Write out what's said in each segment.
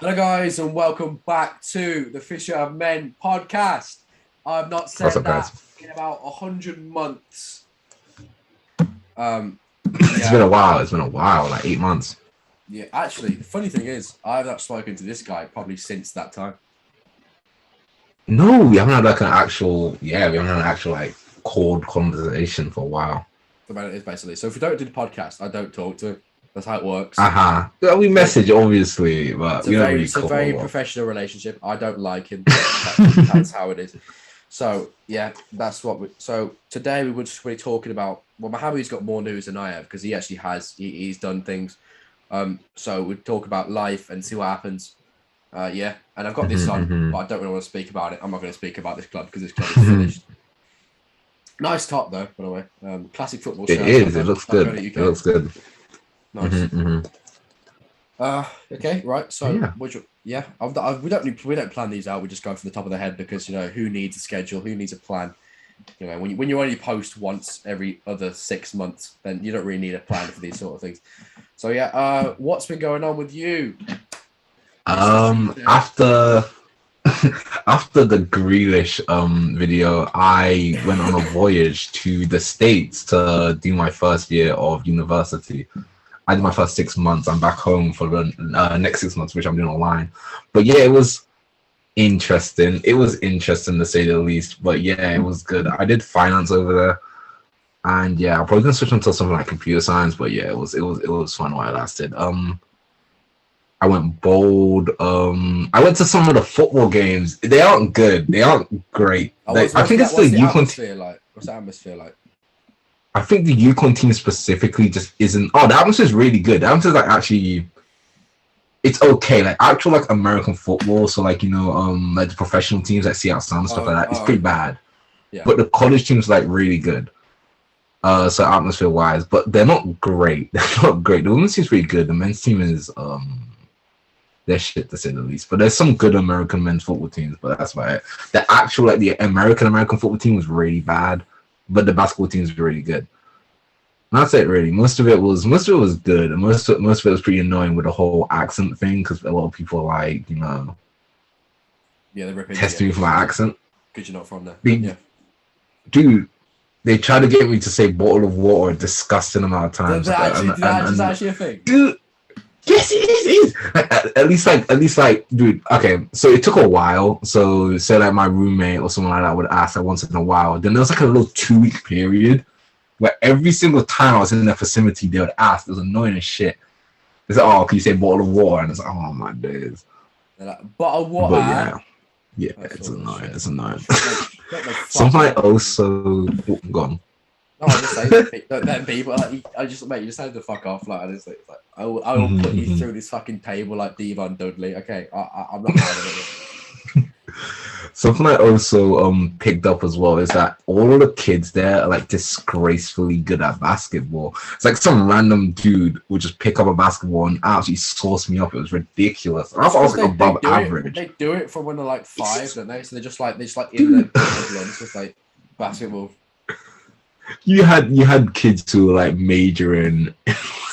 Hello, guys, and welcome back to the Fisher of Men podcast. I've not What's said up, that guys? in about 100 months. It's been Yeah, a while. It's been a while, like 8 months. yeah. Actually, the funny thing is, I've not spoken to this guy probably since that time. No, we haven't had like an actual, we haven't had an actual like cold conversation for a while. The man it is basically. So if we don't do the podcast, I don't talk to him. That's how it works. Yeah, we It's very, message obviously, but it's a we don't very, really it's a very call. professional relationship. I don't like him. That's how it is. So yeah, that's what. So today we were just really talking about. Well, Mohammed's got more news than I have because he actually has. He's done things. So we talk about life and see what happens. Yeah, and I've got this on, but I don't really want to speak about it. I'm not going to speak about this club because this club is finished. Nice top though, by the way. Classic football It shirt. is. It looks good. It UK. looks good. Nice. Okay, right. So, Yeah. we don't plan these out. We just go from the top of the head because who needs a schedule, who needs a plan. When you only post once every other 6 months, then you don't really need a plan for these sort of things. So yeah, what's been going on with you? After after the Grealish video, I went on a voyage to the States to do my first year of university. I did my first 6 months. I'm back home for the next 6 months, which I'm doing online. But yeah, it was interesting. It was interesting to say the least. But yeah, it was good. I did finance over there, and yeah, I'm probably gonna switch into something like computer science. But yeah, it was fun while it lasted. I went bold. I went to some of the football games. They aren't good. They aren't great. I think it's the Yukon. What's the atmosphere like? I think the Yukon team specifically just isn't. Oh, the atmosphere is really good. The atmosphere is like actually, it's okay. Like actual like American football. So like like the professional teams like Seattle Sound and stuff like that. It's pretty bad. Yeah. But the college teams like really good. So atmosphere wise, but they're not great. They're not great. The women's team's pretty good. The men's team is they're shit to say the least. But there's some good American men's football teams. But that's about it. The actual like the American football team was really bad. But the basketball teams were really good. And that's it, really. Most of it was good, and most of it was pretty annoying with the whole accent thing because a lot of people like they're ripping testing me for my accent. Because you're not from there. Dude, they tried to get me to say bottle of water a disgusting amount of times. That's actually a thing. Dude, yes, it is. At least, dude. Okay, so it took a while. So say like my roommate or someone like that would ask like once in a while. Then there was like a little 2-week period where every single time I was in their vicinity, they would ask. It was annoying as shit. It's like, oh, can you say bottle of water? And it's like, oh my days. Like, bottle of water. But yeah, it's annoying. It's annoying. Something I also gone. No, I just say that people. Like, I just mate, you just had to fuck off. Like honestly, it's like I will put you through this fucking table like Devon Dudley. Okay, I'm not mad at it. Something I also picked up as well is that all of the kids there are like disgracefully good at basketball. It's like some random dude would just pick up a basketball and actually sauce me up. It was ridiculous. I was like above average. They do it from when they're like 5, don't they? So they're just like in their blood, just like basketball. You had kids who were like majoring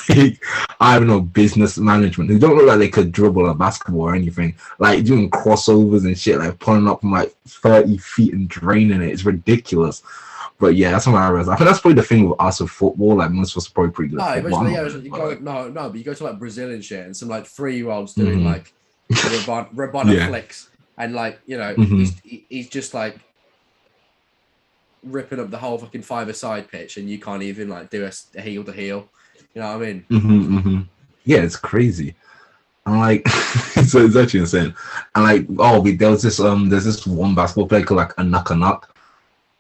like, I don't know, business management who don't look like they could dribble a basketball or anything, like doing crossovers and shit, like pulling up from like 30 feet and draining it. It's ridiculous. But yeah, that's what I realized. I think that's probably the thing with us with football. Like most of us are probably pretty good at football. But you go to like Brazil and shit, and some like 3-year-olds doing like Rabona flicks, and like he's just like ripping up the whole fucking 5-a-side pitch, and you can't even like do a heel to heel. You know what I mean? Yeah, it's crazy. I'm like, so it's actually insane. And like, there's this one basketball player called like Anak.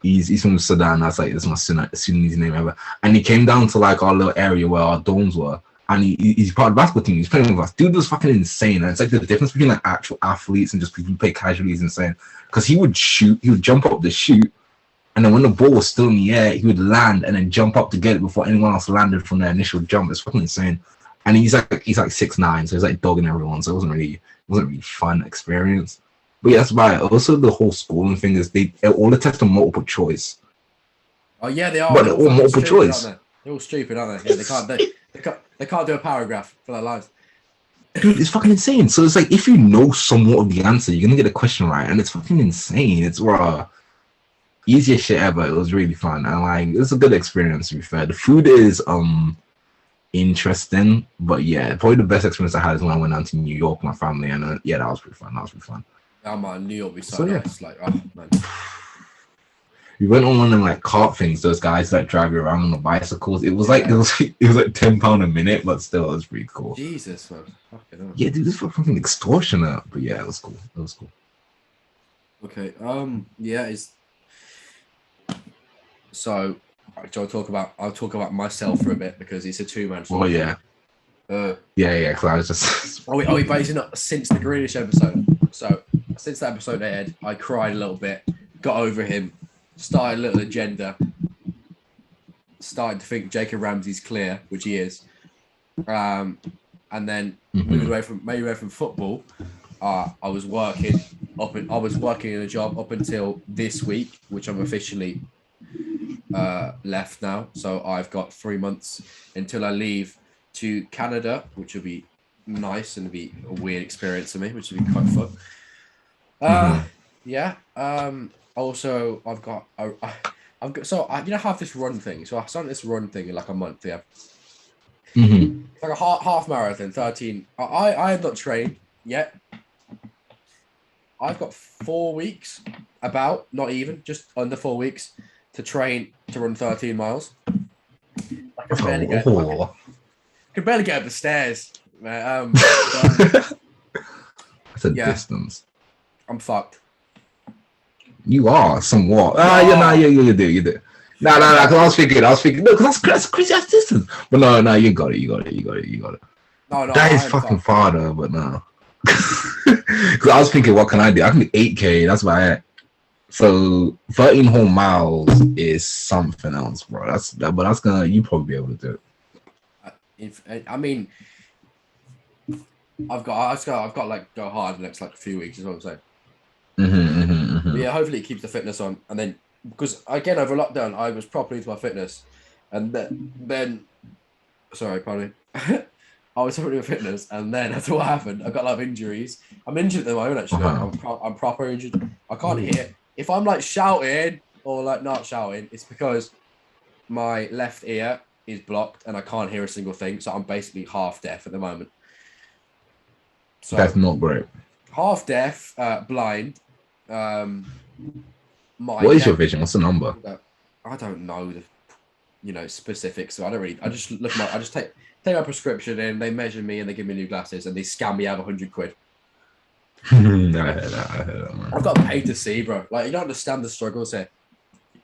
He's from Sudan. That's like, it's my Sudanese name ever. And he came down to like our little area where our dorms were, and he's part of the basketball team. He's playing with us. Dude was fucking insane. And it's like the difference between like actual athletes and just people who play casually is insane. Because he would jump up to shoot. And then when the ball was still in the air, he would land and then jump up to get it before anyone else landed from their initial jump. It's fucking insane. And he's like 6'9", so he's like dogging everyone. So it wasn't really fun experience. But yeah, that's about it. Also, the whole schooling thing is they all the tests are multiple choice. Oh yeah, they are. But they're all multiple choice. They're all stupid, aren't they? Yeah, they can't do a paragraph for their lives. Dude, it's fucking insane. So it's like if you know somewhat of the answer, you're gonna get the question right, and it's fucking insane. It's raw. Easiest shit ever. It was really fun, and like it's a good experience. To be fair, the food is interesting, but yeah, probably the best experience I had is when I went down to New York with my family, and yeah, that was pretty fun. That was pretty fun. Oh man, New York would be so nice. Yeah. Like, oh man. We went on one of them like cart things. Those guys that drive you around on the bicycles. It was like £10 a minute, but still, it was pretty cool. Jesus, man. Fucking hell. Yeah, dude, this was fucking extortionate. But yeah, it was cool. It was cool. Okay. Yeah. It's so. I'll talk about myself for a bit because it's a two-man show. Oh yeah. Yeah. Because I was just. Are we basing it since the Greenish episode? So since that episode aired, I cried a little bit, got over him, started a little agenda, started to think Jacob Ramsey's clear, which he is. And then moving away from football, I was working in a job up until this week, which I'm officially left now. So I've got 3 months until I leave to Canada, which will be nice and be a weird experience for me, which will be quite fun. Yeah. Also, I've got so you know, I have this run thing. So I started this run thing in like a month. Yeah. It's like a half marathon, 13. I have not trained yet. I've got 4 weeks, not even, just under 4 weeks to train to run 13 miles. I can barely get up the stairs. That's a distance. I'm fucked. You are somewhat. You do. No. Because I was thinking, no, because that's crazy ass distance. But no, you got it. No, that is fucking far though. But no. Because I was thinking, what can I do? I can do 8K. That's about it. So 13 whole miles is something else, bro. That's gonna, you probably be able to do it. I mean, I've got like go hard the next like few weeks is what I'm saying. But yeah, hopefully it keeps the fitness on, and then because again over lockdown I was properly into my fitness, and then sorry, pardon me. I was properly into fitness, and then after what happened, I got a lot of injuries. I'm injured at the moment actually. I'm proper injured. I can't hear. If I'm like shouting or like not shouting, it's because my left ear is blocked and I can't hear a single thing. So I'm basically half deaf at the moment. So that's not great. Half deaf, blind. What is your vision? What's the number? I don't know the specifics. So I just look I just take my prescription in, they measure me and they give me new glasses and they scam me out of 100 quid. I heard that, man. I've got to pay to see, bro. Like, you don't understand the struggles here.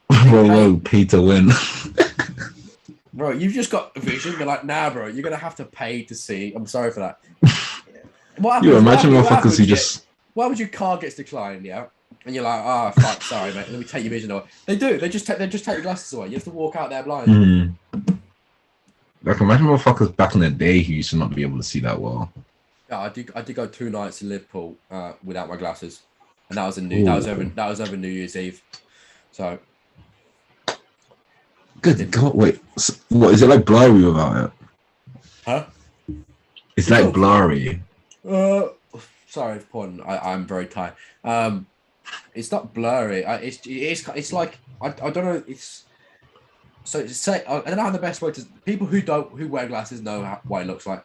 Whoa, pay to win. Bro, you've just got a vision. They're like, nah, bro, you're going to have to pay to see. I'm sorry for that. Imagine motherfuckers who just... What happens your car gets declined, yeah? And you're like, oh, fuck, sorry, mate. Let me take your vision away. They do. They just take your glasses away. You have to walk out there blind. Like, imagine motherfuckers back in the day who used to not be able to see that well. Yeah, I did go 2 nights in Liverpool without my glasses, and that was over New Year's Eve. So, good God, wait, what is it like blurry without it? Huh? It's like blurry. Sorry, pardon. I'm very tired. It's not blurry. It's like I don't know. It's so say I don't know how the best way to people who wear glasses know what it looks like.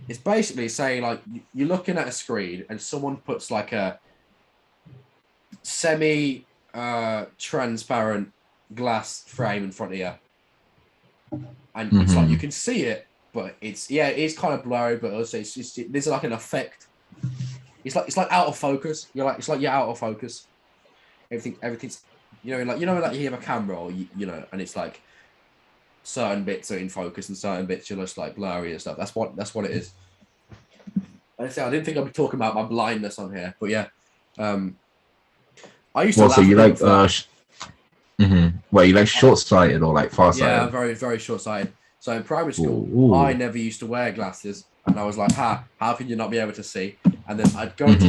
It's basically saying like you're looking at a screen and someone puts like a semi transparent glass frame in front of you, and it's like you can see it, but it's kind of blurry, but also there's like an effect. It's like out of focus. It's like you're out of focus. Everything's like you have a camera or and it's like certain bits are in focus and certain bits are just like blurry and stuff. That's what it is. I didn't think I'd be talking about my blindness on here, but yeah. I used to. Well, so you like Well, you like short-sighted or like far-sighted? Yeah, very very short-sighted. So in primary school, I never used to wear glasses, and I was like, how can you not be able to see? And then I'd go into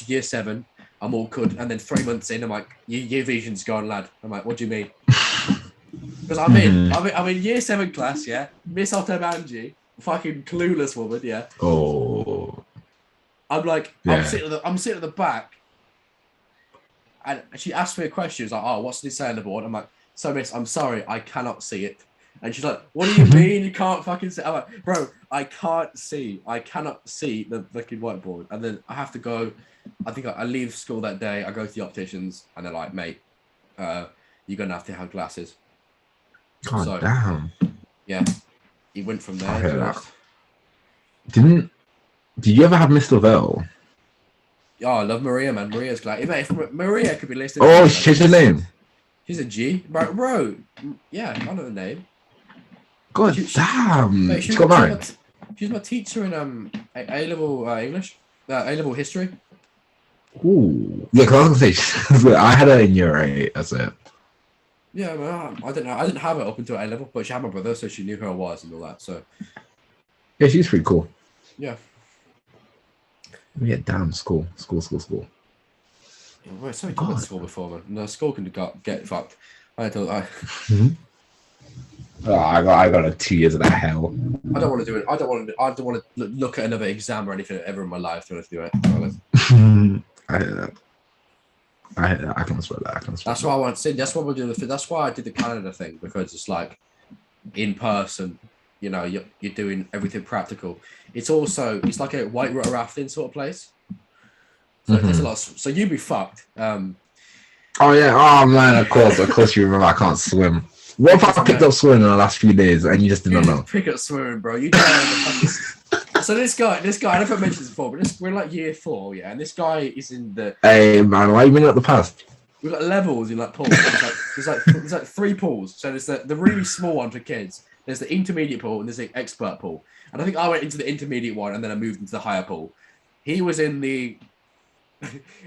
year 7. I'm all good, and then 3 months in, I'm like, your vision's gone, lad. I'm like, what do you mean? Because I'm in year 7 class, yeah. Miss Otobanji, fucking clueless woman, yeah. Oh. I'm like, Yeah. I'm sitting at the back, and she asked me a question. She's like, "Oh, what's this say on the board?" I'm like, "So, miss, I'm sorry, I cannot see it." And she's like, "What do you mean you can't fucking see?" I'm like, "Bro, I can't see. I cannot see the fucking whiteboard." And then I have to go. I think I leave school that day. I go to the opticians, and they're like, "Mate, you're gonna have to have glasses." God So damn. yeah, he went from I there. To hear be that. honest. Did you ever have Miss Lavelle? Oh, I love Maria, man. Maria's glad. If Maria could be listed. Oh, she changed her name. She's a G, bro. Yeah, I know the name. God damn. Mate, She got married. she's my teacher in A level English, A level history. Ooh. Yeah, because I was gonna say I had her in year 8. That's it. Yeah, man, I didn't know. I didn't have it up until A level, but she had my brother, so she knew who I was and all that. So Yeah, she's pretty cool. yeah. Yeah, damn, school. Wait, sorry, you went to school before, man. No, school can get fucked. I don't. Oh, I got a 2 years of that hell. I don't want to do it. I don't want to look at another exam or anything ever in my life. To do it. I hear that. I can respect that. That's why I want to see. That's what we're doing. That's why I did the Canada thing, because it's like in person. You know, you're doing everything practical. It's like a whitewater rafting sort of place. So there's a lot. So you'd be fucked. Oh yeah. Oh man. Of course. You remember I can't swim. What if I picked up swimming in the last few days and you just didn't know? Pick up swimming, bro. You don't. So this guy. I don't know if I mentioned this before, but we're like year 4, yeah, and this guy is in the. Hey man, why you been at the past? We've got levels in like pools. There's like 3 pools. So there's the really small one for kids. There's the intermediate pool and there's the expert pool. And I think I went into the intermediate one and then I moved into the higher pool. He was in the.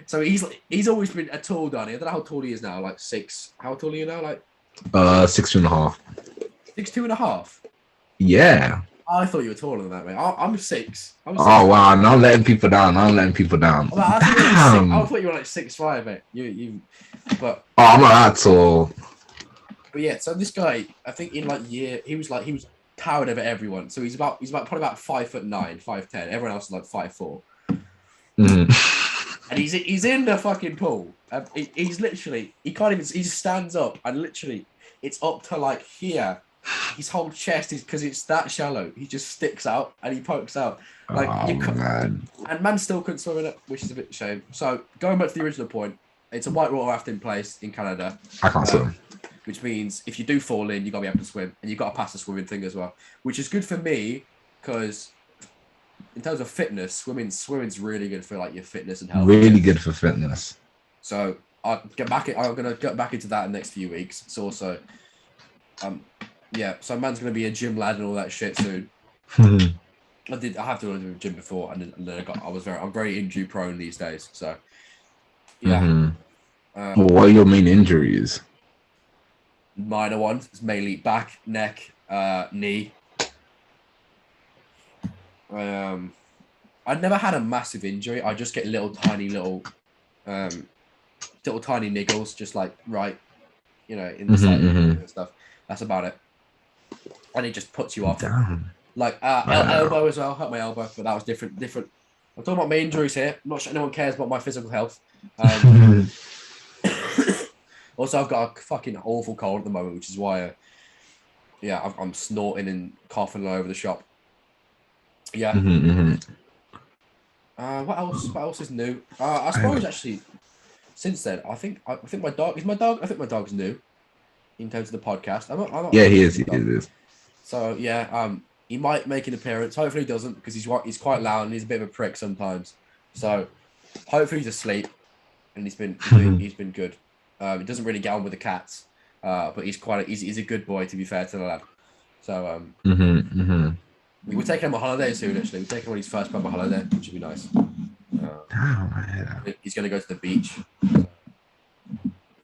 So he's always been a tall Donny. I don't know how tall he is now. Like 6. How tall are you now? Like 6'2.5". 6'2.5". Yeah. I thought you were taller than that, mate. I'm 6. Oh wow! Now I'm letting people down. I thought you were like 6'5", mate. You. But. Oh, I'm not that tall. But yeah, so this guy, I think in like he was towered over everyone. So he's probably about 5'9", 5'10". Everyone else is like 5'4". And he's in the fucking pool. He's literally, he can't even, he just stands up and literally it's up to like here. His whole chest is, because it's that shallow. He just sticks out and he pokes out. Like man. And man still couldn't swim in it, which is a bit of a shame. So going back to the original point, it's a whitewater rafting place in Canada. I can't swim. Which means if you do fall in, you got to be able to swim, and you got to pass the swimming thing as well, which is good for me because in terms of fitness, swimming's really good for like your fitness and health. Really good for fitness. So I'm gonna get back into that in the next few weeks. It's also, yeah. So man's gonna be a gym lad and all that shit soon. I have to go to the gym before, and then I'm very injury prone these days. So yeah. What are your main injuries? Minor ones. It's mainly back, neck, knee. I'd never had a massive injury. I just get tiny niggles, just like in the side and stuff. That's about it. And it just puts you off. Damn. Like elbow as well. Hurt my elbow, but that was different. I'm talking about my injuries here. I'm not sure anyone cares about my physical health. Also, I've got a fucking awful cold at the moment, which is why, I'm snorting and coughing all over the shop. Yeah. What else? What else is new? I suppose actually, since then, I think my dog is my dog. I think my dog's new, in terms of the podcast. I'm not yeah, he is. He is. So yeah, he might make an appearance. Hopefully, he doesn't, because he's quite loud and he's a bit of a prick sometimes. So hopefully he's asleep, and he's been good. He doesn't really get on with the cats, but he's a good boy, to be fair to the lad. So we're taking him on holiday soon. Actually, we're taking him on his first proper holiday, which would be nice. He's going to go to the beach.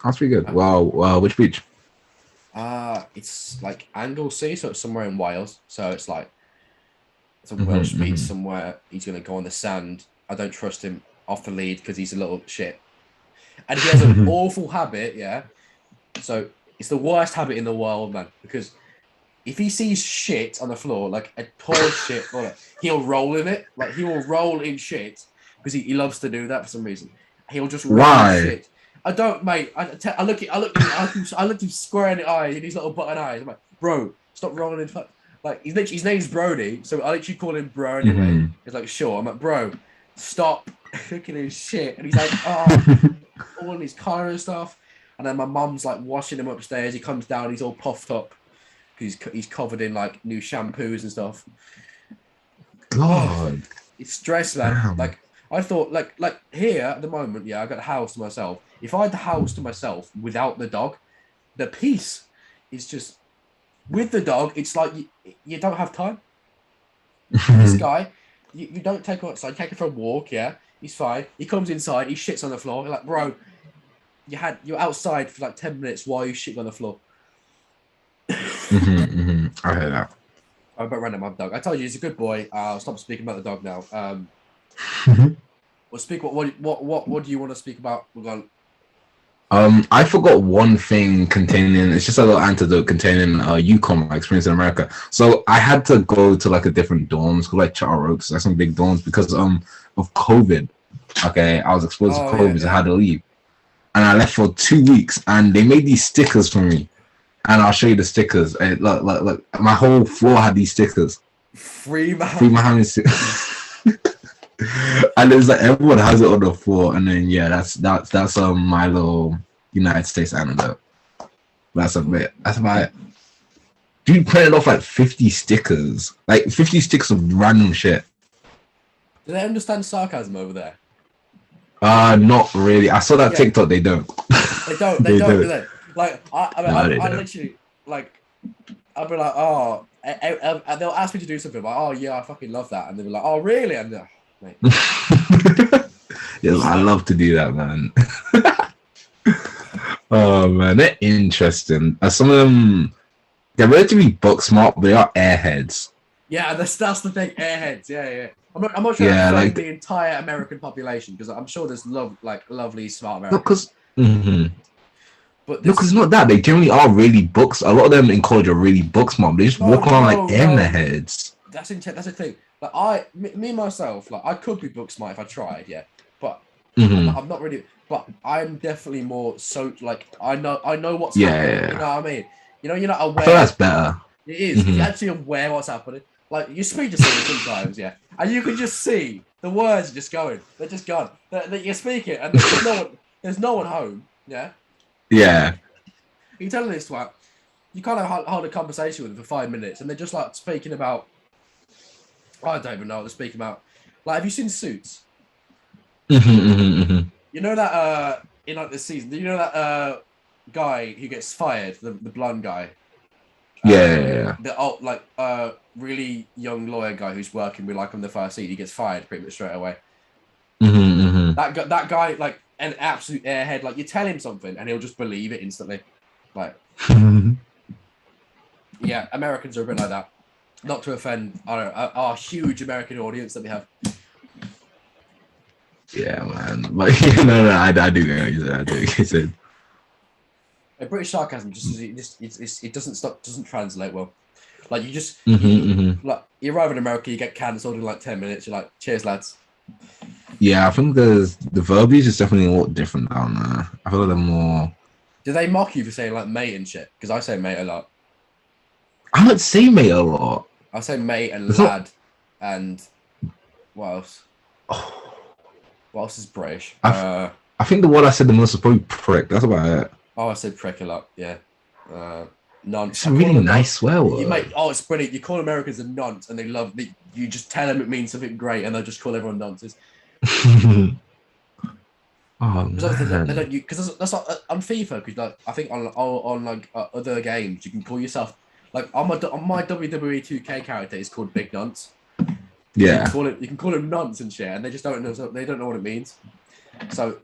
That's pretty good. Wow. Which beach? It's like Anglesey, so it's somewhere in Wales. So it's like it's a Welsh beach somewhere. He's going to go on the sand. I don't trust him off the lead because he's a little shit. And he has an awful habit, yeah. So it's the worst habit in the world, man. Because if he sees shit on the floor, like a tall shit, he'll roll in it. Like he will roll in shit, because he loves to do that for some reason. He'll just Why? shit. I don't, mate. I look him square in the eye in his little button eyes. I'm like, bro, stop rolling in. Like his name's Brody, so I literally call him bro anyway. He's like, sure. I'm like, bro, stop looking at his shit. And he's like, all in his car and stuff. And then my mum's like washing him upstairs. He comes down, he's all puffed up because he's covered in like new shampoos and stuff. God, it's stress, man. Damn. Like I thought, like here at the moment, I got the house to myself. If I had the house to myself without the dog, the peace is just with the dog. It's like you don't have time. This guy, you don't take him outside. You take him for a walk. Yeah, he's fine. He comes inside. He shits on the floor. You're like, bro, you're outside for like 10 minutes while you shit on the floor. I heard that. I about ran at my dog. I told you he's a good boy. I'll stop speaking about the dog now. We'll speak. What do you want to speak about? We're going. I forgot one thing containing. It's just a little antidote containing UConn, my experience in America. So I had to go to like a different dorms, like Charter Oaks, like some big dorms, because of COVID. Okay, I was exposed to COVID, so I had to leave, and I left for 2 weeks. And they made these stickers for me, and I'll show you the stickers. Look, my whole floor had these stickers. Free Mohammed. And it's like everyone has it on the floor, and then that's my little United States anecdote. That's about it. Dude printed off like 50 stickers, like 50 stickers of random shit. Do they understand sarcasm over there? Not really. I saw that TikTok. They don't. They don't. They don't. Do they? Like I literally like I'll be like, oh, they'll ask me to do something like, oh yeah, I fucking love that, and they'll be like, oh really, and mate. Yes, I love to do that, man. Oh man, they're interesting. Some of them, they're relatively book smart, but they are airheads. Yeah, that's the thing, airheads. Yeah. I'm not sure like the entire American population, because I'm sure there's lovely smart Americans. But no, because it's not that. They generally are really books. A lot of them in college are really book smart. They just walk around like in their heads. That's the thing. Like me myself, like I could be book smart if I tried, but I'm not really. But I'm definitely more so like I know what's happening. You know what I mean? You're not aware. I feel that's better. It is. You're actually aware what's happening. Like you speak to someone sometimes, and you can just see the words are just going. They're just gone. You're speaking, and there's no one home. Yeah. Yeah. You're telling this twat. You kind of hold a conversation with them for 5 minutes, and they're just like speaking about. I don't even know what they're speaking about. Like, have you seen Suits? You know that in like this season, you know that guy who gets fired, the blonde guy. Yeah. The really young lawyer guy who's working with like on the first seat, he gets fired pretty much straight away. That guy, like an absolute airhead. Like you tell him something and he'll just believe it instantly. Like, yeah, Americans are a bit like that. Not to offend our huge American audience that we have. Yeah, man. But no, I do get what you said. I do get what you said. British sarcasm it doesn't translate well. Like you just like you arrive in America, you get cancelled in like 10 minutes. You're like, cheers, lads. Yeah, I think the verbiage is definitely a lot different down there. I feel like they're more. Do they mock you for saying like mate and shit? Because I say mate a lot. I don't say mate a lot. I say mate and lad, and what else? What else is British? I think the word I said the most was probably prick. That's about it. Oh, I said prick a lot. Yeah. Nonce. It's a really nice swear word. It's brilliant. You call Americans a nonce, and they love that. You just tell them it means something great, and they'll just call everyone nonces. Oh man. They don't because that's not on FIFA. Because like I think on like other games, you can call yourself like on my WWE 2K character is called Big Nonce. Yeah. You can call him nonce and shit, and they just don't know. They don't know what it means. So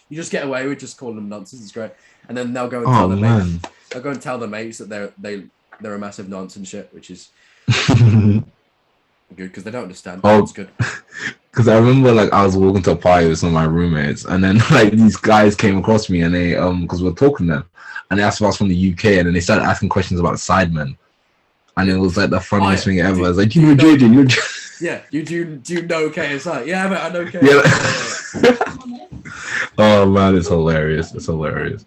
you just get away with just calling them nonsense. It's great, and then they'll go and tell their mates. They'll go and tell their mates that they're a massive nonce and shit, which is good because they don't understand. Oh, it's good. Because I remember like I was walking to a party with some of my roommates, and then like these guys came across me, and they because we're talking to them, and they asked if I was from the UK, and then they started asking questions about Sidemen, and it was like the funniest thing ever. I was like, you're Georgian, Yeah, do you know KSI? Yeah, but I know KSI. Yeah. Oh man, it's hilarious. It's hilarious.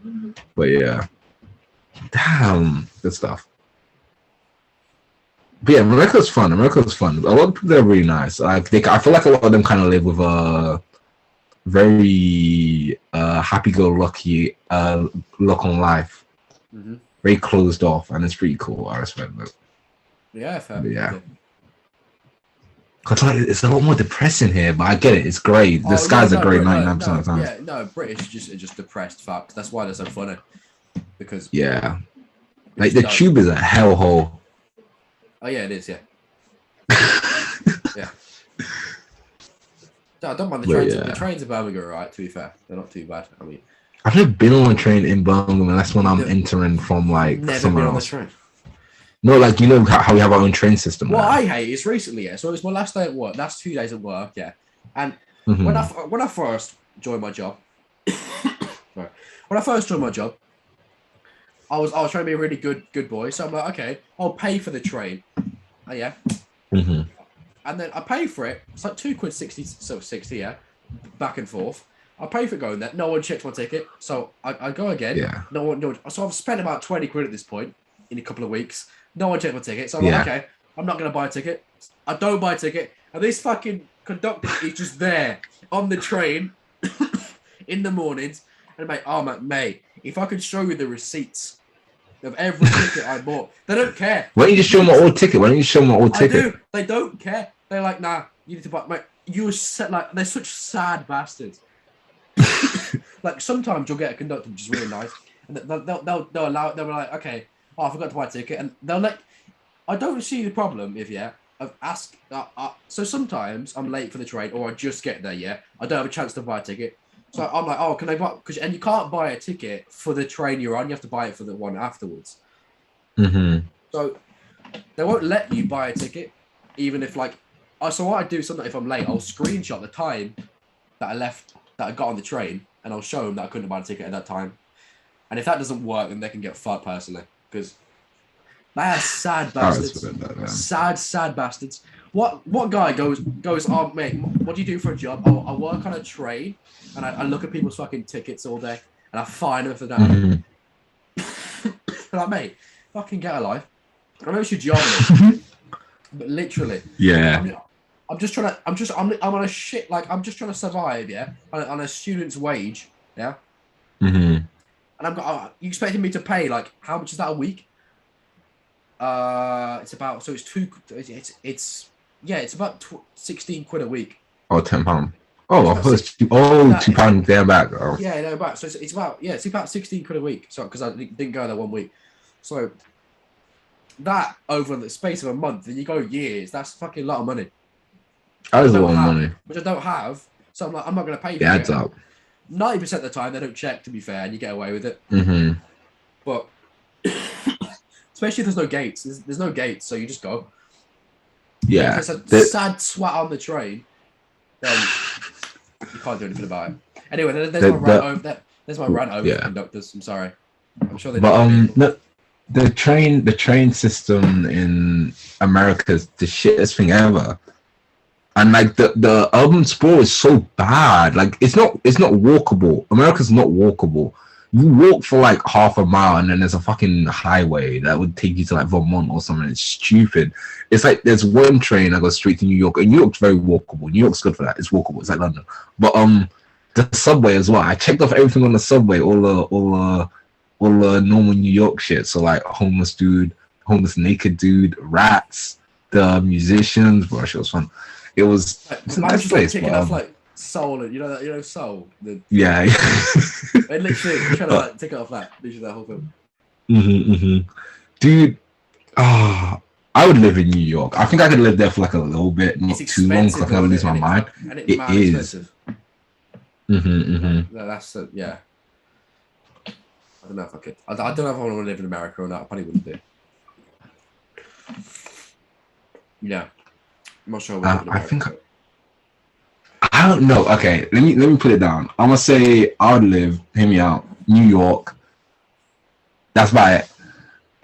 But yeah, damn, good stuff. But yeah, America's fun. America's fun. A lot of people are really nice. Like I feel like a lot of them kind of live with a very happy-go-lucky look on life. Mm-hmm. Very closed off, and it's pretty cool. I respect that. Yeah, fair. But yeah. It's a lot more depressing here, but I get it. It's great. The skies are great 99% of the time. Yeah, no, British are just depressed facts. That's why they're so funny. Because like the tube is a hellhole. Oh yeah, it is. Yeah. Yeah. No, I don't mind the trains. The trains in Birmingham are alright. To be fair, they're not too bad. I mean, I've never been on a train in Birmingham unless when I'm entering from like somewhere else. Train. No, like you know how we have our own train system. What I hate is recently, so it was my last day at work, last 2 days at work, and when I first joined my job, I was trying to be a really good boy, so I'm like, okay, I'll pay for the train, and then I pay for it. It's like £2.60, so 60, back and forth. I pay for going there. No one checks my ticket, so I go again. Yeah. No one. So I've spent about 20 quid at this point in a couple of weeks. No one checked my ticket, so I'm like, okay, I'm not going to buy a ticket. I don't buy a ticket. And this fucking conductor is just there on the train in the mornings. And mate, if I could show you the receipts of every ticket I bought, they don't care. Why don't you just show them my old ticket? I do. They don't care. They're like, nah, you need to buy, mate. You were set, like, they're such sad bastards. Like, sometimes you'll get a conductor which is really nice. And they'll allow it. They'll be like, okay, I forgot to buy a ticket, and they'll like. I don't see the problem so sometimes I'm late for the train, or I just get there. I don't have a chance to buy a ticket, so I'm like, oh, can I buy? And you can't buy a ticket for the train you're on. You have to buy it for the one afterwards. So they won't let you buy a ticket, even if like. So what I do sometimes if I'm late, I'll screenshot the time that I got on the train, and I'll show them that I couldn't buy a ticket at that time. And if that doesn't work, then they can get fucked personally. Because they are sad bastards. Sad bastards. What guy goes, oh, mate, what do you do for a job? Oh, I work on a train, and I look at people's fucking tickets all day, and I fine them for that. Like, mate, fucking get a life. I know it's your job, but literally. Yeah. I'm just trying to, I'm on a shit, like, I'm just trying to survive, on a student's wage, And you expecting me to pay, like, how much is that a week? It's about, it's about 16 quid a week. Oh, £10. Oh, £2 there back. Oh. Yeah, no, back. So it's about 16 quid a week. So, because I didn't go there 1 week. So, that over the space of a month, and you go years, that's fucking a lot of money. That is a lot of money. Which I don't have. So I'm like, I'm not going to pay for it. It adds up. 90% of the time, they don't check, to be fair, and you get away with it. But, especially if there's no gates. There's no gates, so you just go. Yeah. If there's a sad swat on the train, then you can't do anything about it. Anyway, there's my rant over conductors. I'm sorry. I'm sure they But, the train system in America is the shittest thing ever. And like the urban sprawl is so bad. Like it's not walkable. America's not walkable. You walk for like half a mile and then there's a fucking highway that would take you to like Vermont or something. It's stupid. It's like there's one train that goes straight to New York, and New York's very walkable. New York's good for that. It's walkable. It's like London. But the subway as well. I checked off everything on the subway, all the normal New York shit. So like homeless naked dude, rats, the musicians. Bro, shit was fun. It's a nice place. Ticking off like Soul, and you know Soul. Yeah. And literally trying to like tick it off that. Literally that whole film. Dude, I would live in New York. I think I could live there for like a little bit, not too long, because I can lose my mind. It is. No, that's yeah. I don't know if I could. I don't know if I want to live in America or not. I probably wouldn't do. Yeah. I'm not sure. I don't know. Okay, let me put it down. I'm gonna say I would live. Hear me out. New York. That's about it.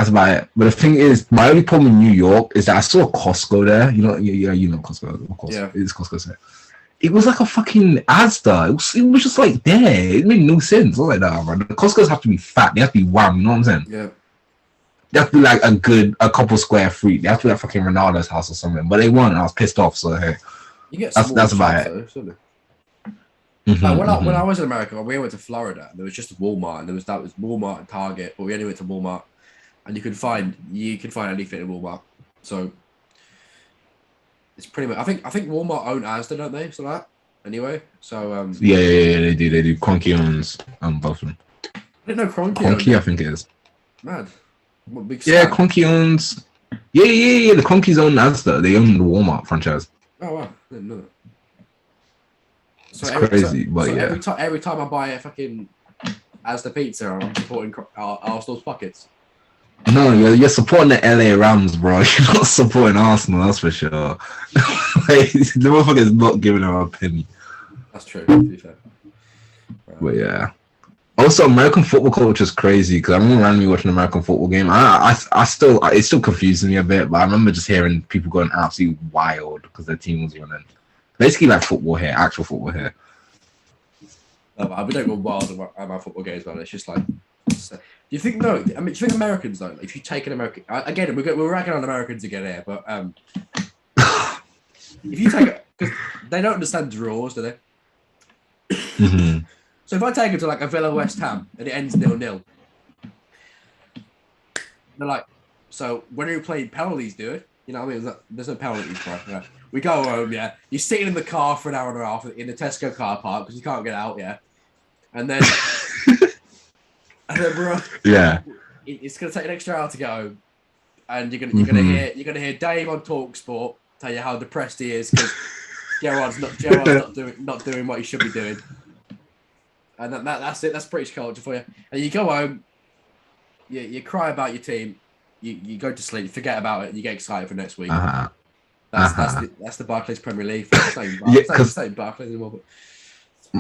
That's about it. But the thing is, my only problem in New York is that I saw a Costco there. You know, yeah, you know Costco. Of course, Yeah. it's Costco there. It was like a fucking Asda. It was just like there. It made no sense. I was like, nah, bro. The Costco's have to be fat. They have to be wham. You know what I'm saying? Yeah. They have to be like a couple square feet. They have to be like fucking Ronaldo's house or something. But they weren't. I was pissed off. So hey, You get that's about it. Though, Mm-hmm, like when I was in America, we went to Florida. And there was just a Walmart, and that was Walmart and Target, but we only went to Walmart, and you can find anything in Walmart. So it's pretty much. I think Walmart own Asda, don't they? So that anyway. So yeah, they do. They do. Cronky owns both of them. I didn't know Cronky. Cronky, I think it is. Mad. What big Yeah, stack. Cronky owns. Yeah. The Cronky's own Asda. They own the Walmart franchise. Oh wow, I didn't know that. So It's crazy, but so yeah. every time I buy a fucking Asda pizza, I'm supporting Arsenal's pockets. No, you're supporting the LA Rams, bro. You're not supporting Arsenal, that's for sure. Like, the motherfucker's not giving her a penny. That's true, to be fair. But yeah. Also, American football culture is crazy because I remember randomly watching an American football game. It still confuses me a bit, but I remember just hearing people going absolutely wild because their team was winning. Basically, like football here, actual football here. No, we don't go wild at my football games, man. It's just like. Do you think no? I mean, do you think Americans though? Like, if you take an American again, we're ragging on Americans again here, but if you take because they don't understand draws, do they? Mm-hmm. So if I take them to like a Villa West Ham and it ends 0-0, they're like, so when are you playing penalties, dude? You know what I mean? There's no penalties, bro. Yeah. We go home, yeah. You're sitting in the car for an hour and a half in the Tesco car park because you can't get out, yeah. And then, bro, yeah, it's gonna take an extra hour to go home, and you're gonna hear Dave on TalkSport tell you how depressed he is because Gerard's not doing what he should be doing. And that's it. That's British culture for you. And you go home, you cry about your team, you go to sleep, forget about it, and you get excited for next week. That's the Barclays Premier League. It's not Barclays anymore. But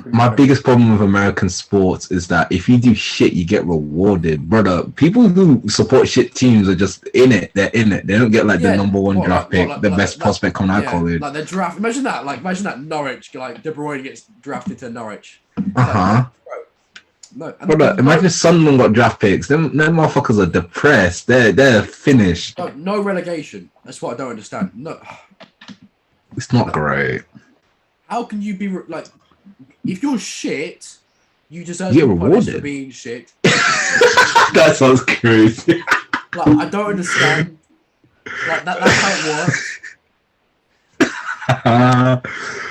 my biggest problem with American sports is that if you do shit, you get rewarded, brother. People who support shit teams are just in it. They're in it. They don't get like the number one draft pick, the best prospect coming out of college. Like the draft. Imagine that Norwich, like De Bruyne gets drafted to Norwich. No, brother, imagine if Sunderland got draft picks. Them motherfuckers are depressed. They're finished. No relegation. That's what I don't understand. No, it's not great. How can you be like? If you're shit, you deserve to be rewarded punished for being shit. That sounds crazy. Like, I don't understand. Like that's how it works.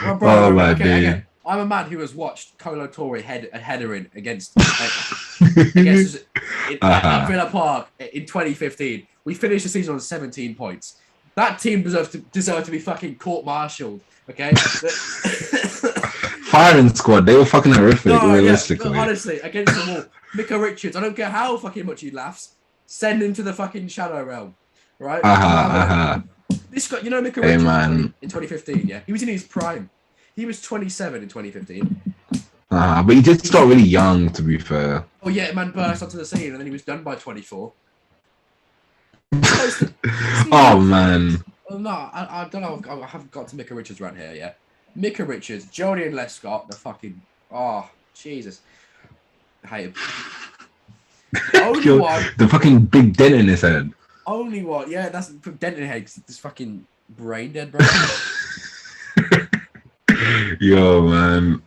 Well, bro, my dude. I'm a man who has watched Colo Torre headering against at Villa Park in 2015. We finished the season on 17 points. That team deserved to be fucking court-martialed. Okay. Firing squad, they were fucking horrific, realistically. No, honestly, against the wall. Micah Richards, I don't care how fucking much he laughs, send him to the fucking shadow realm, right? This guy, you know Micah Richards in 2015, yeah? He was in his prime. He was 27 in 2015. But he did start really young, to be fair. Oh yeah, man burst onto the scene and then he was done by 24. Oh, man. Oh, no, I don't know. I haven't got to Micah Richards right here, yeah? Micah Richards, Jody Lescott, the fucking... Oh, Jesus. I hate him. Only one... The fucking big dent in his head. Only one. Yeah, that's dent in the head. This fucking brain dead, bro. Yo, man.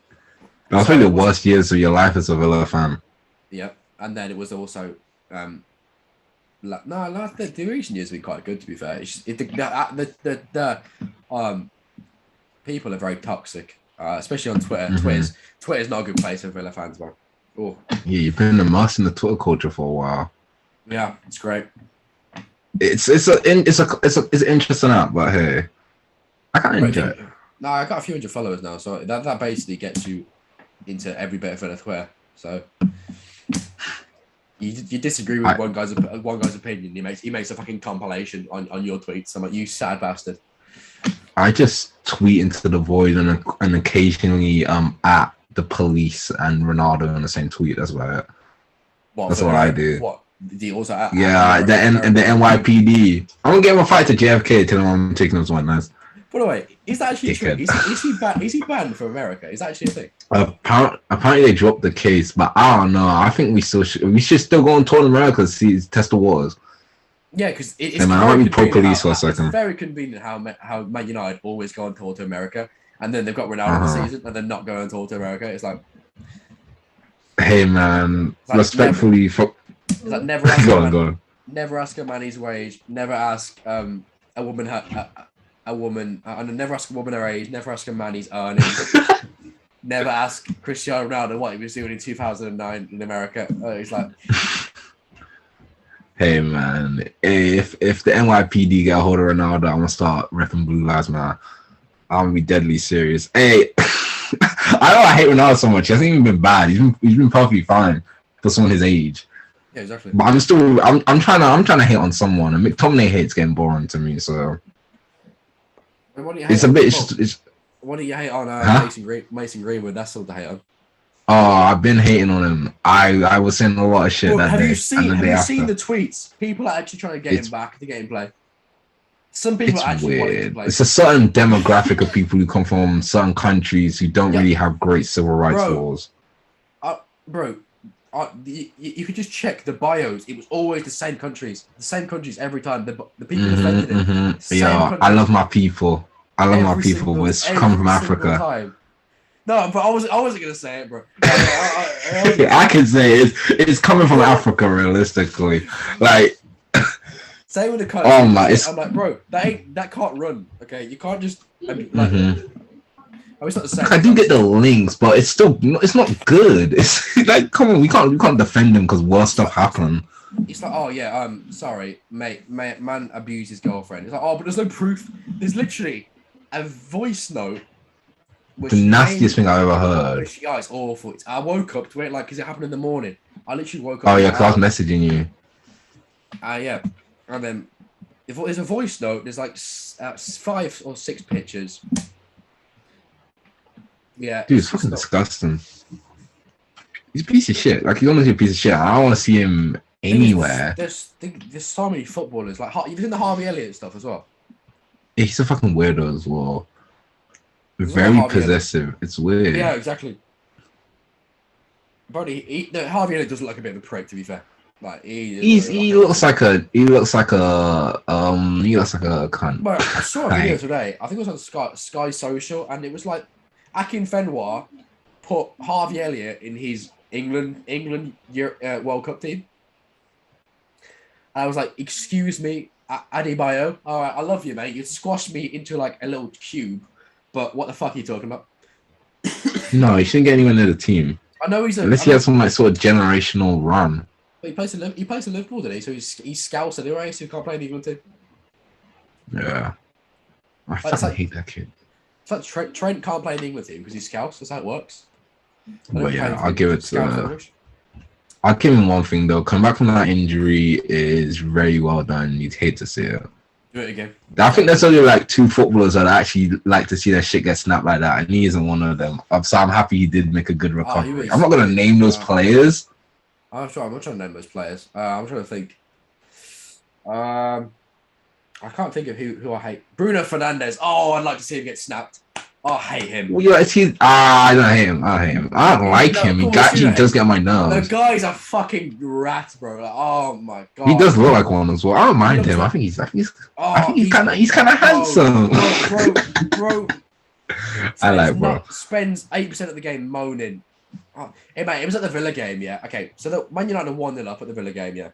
I think the worst years of your life as a Villa fan. Yeah, and then it was also... the recent years have been quite good, to be fair. It's just, the people are very toxic, especially on Twitter. Mm-hmm. Twitter's not a good place for Villa fans, man. Oh. Yeah, you've been immersed in the Twitter culture for a while. Yeah, it's great. It's an interesting app, but hey, I can't enjoy it. No, I got a few hundred followers now, so that basically gets you into every bit of Villa Twitter. So you disagree with one guy's opinion. He makes a fucking compilation on your tweets. I'm like, you sad bastard. I just tweet into the void and occasionally at the police and Ronaldo in the same tweet. That's about it. That's what I do. What? the also at the NYPD. I'm gonna give him a fight to JFK. Tell him I'm taking him to one nice. By the way, is that actually true? Is he banned from America? Is that actually a thing? Apparently they dropped the case, but I don't know. I think we should still go on tour in America to see test the waters. Yeah, because it's very convenient how Man United always go on tour to America, and then they've got Ronaldo this season, and then not going on tour to America. It's like, hey man, respectfully, never ask never ask a man his wage, never ask a woman never ask a woman her age, never ask a man his earnings, never ask Cristiano Ronaldo what he was doing in 2009 in America. It's like. Hey man, if the NYPD get a hold of Ronaldo, I'm gonna start repping Blue Lives Matter. I'm gonna be deadly serious. Hey, I know I hate Ronaldo so much. He hasn't even been bad. He's been perfectly fine for someone his age. Yeah, exactly. But I'm trying to hate on someone. And McTominay hate's getting boring to me. So it's a bit. What do you hate on Mason Greenwood? That's all to hate on. Oh, I've been hating on him. I was saying a lot of shit that day. Have you seen the tweets? People are actually trying to get him back to gameplay. Some people are actually wanting to play. It's a certain demographic of people who come from certain countries who don't really have great civil rights laws. You could just check the bios. It was always the same countries every time. The people defended it. Yeah, I love my people. But it's come from Africa. Time. No, but I wasn't gonna say it, bro. I can say it's coming from Africa, realistically. Like, same with the country. I'm like, bro, that can't run. Okay, you can't just. It's not the same. I do get the links, but it's not good. It's like, come on, we can't defend him because worse stuff happened. It's like, oh yeah, sorry, mate, man abused his girlfriend. It's like, oh, but there's no proof. There's literally a voice note. The nastiest thing I've ever heard. Yeah, it's awful. I woke up to it because it happened in the morning. I literally woke up. Oh yeah, because I was messaging you. Yeah, and then if there's a voice note, there's like 5 or 6 pictures. Yeah, dude, it's fucking disgusting. He's a piece of shit. Like, he's honestly a piece of shit. I don't want to see him anywhere. There's so many footballers. Like, you've seen the Harvey Elliott stuff as well. He's a fucking weirdo as well. Very possessive. It's weird. Yeah, exactly. But Harvey Elliott does look like a bit of a prick, to be fair. Like he looks like a cunt. But I saw a video today. I think it was on Sky Social, and it was like Akin Fenwar put Harvey Elliott in his England World Cup team. And I was like, excuse me, Adebayo. All right, I love you, mate. You squashed me into like a little cube. But what the fuck are you talking about? No, he shouldn't get anywhere near the team. I know unless he has some like sort of generational run. But he plays in Liverpool, didn't he? So he's scouts anyway, so he can't play in England too. Yeah, I fucking hate that kid. It's like Trent can't play in England team because he's scouts. That's how it works. But yeah, I'll give it to. I'll give him one thing though. Coming back from that injury is very well done. You'd hate to see it. Do it again. I think there's only like 2 footballers that actually like to see their shit get snapped like that, and he isn't one of them. So I'm happy he did make a good recovery. I'm not gonna name those players. I'm not trying to name those players. I'm trying to think. I can't think of who I hate. Bruno Fernandes. Oh, I'd like to see him get snapped. I hate him. Well, yeah, I don't hate him. I don't like him. He actually does get on my nerves. The guy's a fucking rat, bro. Like, oh my god. He does look like one as well. I don't mind him. I think he's kind of handsome. Bro. I like bro. Spends 8% of the game moaning. Oh, hey mate, it was at the Villa game, yeah. Okay, so the Man United 1-0 up at the Villa game, yeah.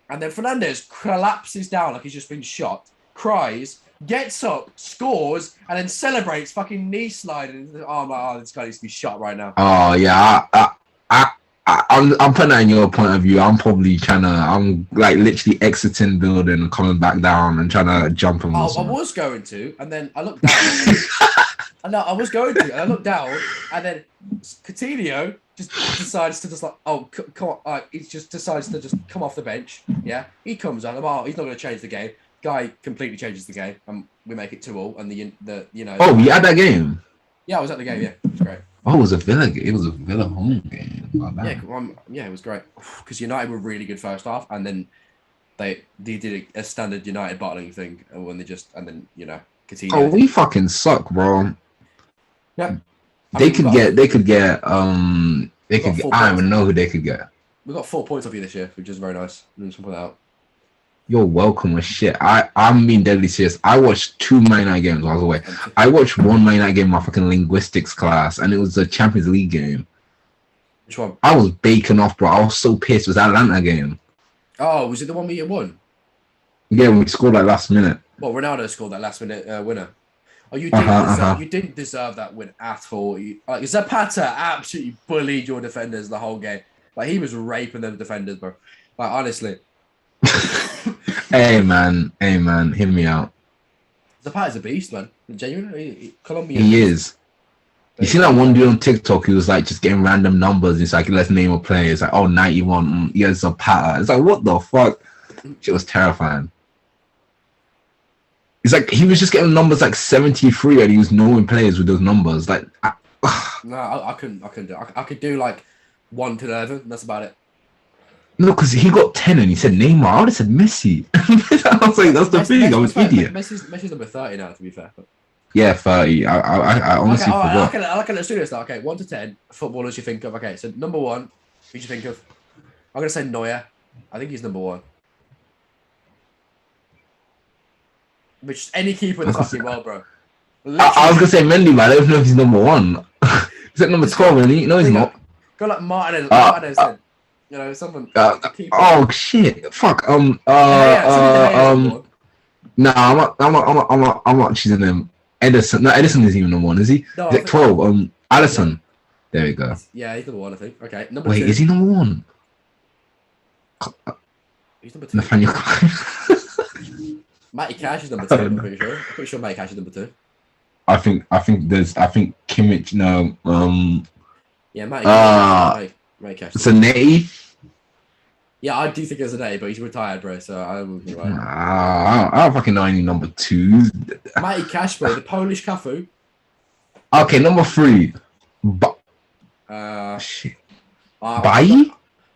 And then Fernandes collapses down like he's just been shot, cries, gets up, scores, and then celebrates, fucking knee sliding. Oh my god, this guy needs to be shot right now. Oh yeah, I'm putting that in your point of view. I'm like literally exiting building and coming back down and trying to jump him. I was going to, and then I looked down. I was going to, and I looked down, and then Coutinho just decides to come on. He just decides to just come off the bench. Yeah, he comes on. He's not going to change the game. Guy completely changes the game, and we make it 2-2. And the Oh, we had that game. Yeah, I was at the game. Yeah, it was great. Oh, it was a Villa. It was a Villa home game. Oh, Yeah, it was great because United were really good first half, and then they did a standard United bottling thing, and when oh, continued. we fucking suck, bro. Yeah, They could get. They could get. They could get. I don't even know who they could get. We got 4 points off you this year, which is very nice. I'm just gonna put that out. You're welcome as shit. I'm being deadly serious. I watched 2 Man United games while I was away. I watched 1 Man United game in my fucking linguistics class, and it was a Champions League game. Which one? I was baking off, bro. I was so pissed. It was that Atlanta game. Oh, was it the one we won? Yeah, we scored like last minute. Well, Ronaldo scored that last minute winner. Oh, you didn't deserve that win at all. Zapata absolutely bullied your defenders the whole game. Like, he was raping them defenders, bro. Like, honestly. Hey man, hear me out. Zapata's a beast, man. Genuinely, Colombian. He is. You seen that one dude on TikTok who was like just getting random numbers? It's like, let's name a player. It's like, oh, 91. Yeah, Zapata. It's like, what the fuck? Shit was terrifying. It's like he was just getting numbers like 73, and he was knowing players with those numbers. Like, no, I couldn't do it. I could do like 1 to 11. That's about it. No, because he got 10 and he said Neymar. I would have said Messi. I was like, that's the thing. I was an idiot. Messi's number 30 now, to be fair. But... Yeah, 30. I honestly forgot. Okay, let's do this now. Okay, 1 to 10 footballers you think of. Okay, so number 1, who do you think of? I'm gonna say Neuer. I think he's number 1. Which any keeper in the fucking world, bro. I was gonna say Mendy, but I don't know if he's number 1. Is that number 12? Really? No, he's not. Go like Martinez. Martinez then. You know, someone. Oh shit! Fuck. Nah, I'm not choosing him. Edison. No, Edison isn't even number 1, is he? No, is it 12? Allison. There we go. Yeah, he's number 1, I think. Okay, number 2. Wait, is he number 1? He's number 2. Nathaniel. Matty Cash is number 2. I'm pretty sure. I'm pretty sure Matty Cash is number 2. I think Kimmich. No. Yeah, Matty Cash. Zanetti. Yeah, I do think it's Zanetti, but he's retired, bro. So I will be right. I don't fucking know any number 2s. Matty Cash, bro, the Polish Cafu. Okay, number 3. Shit. Bailly?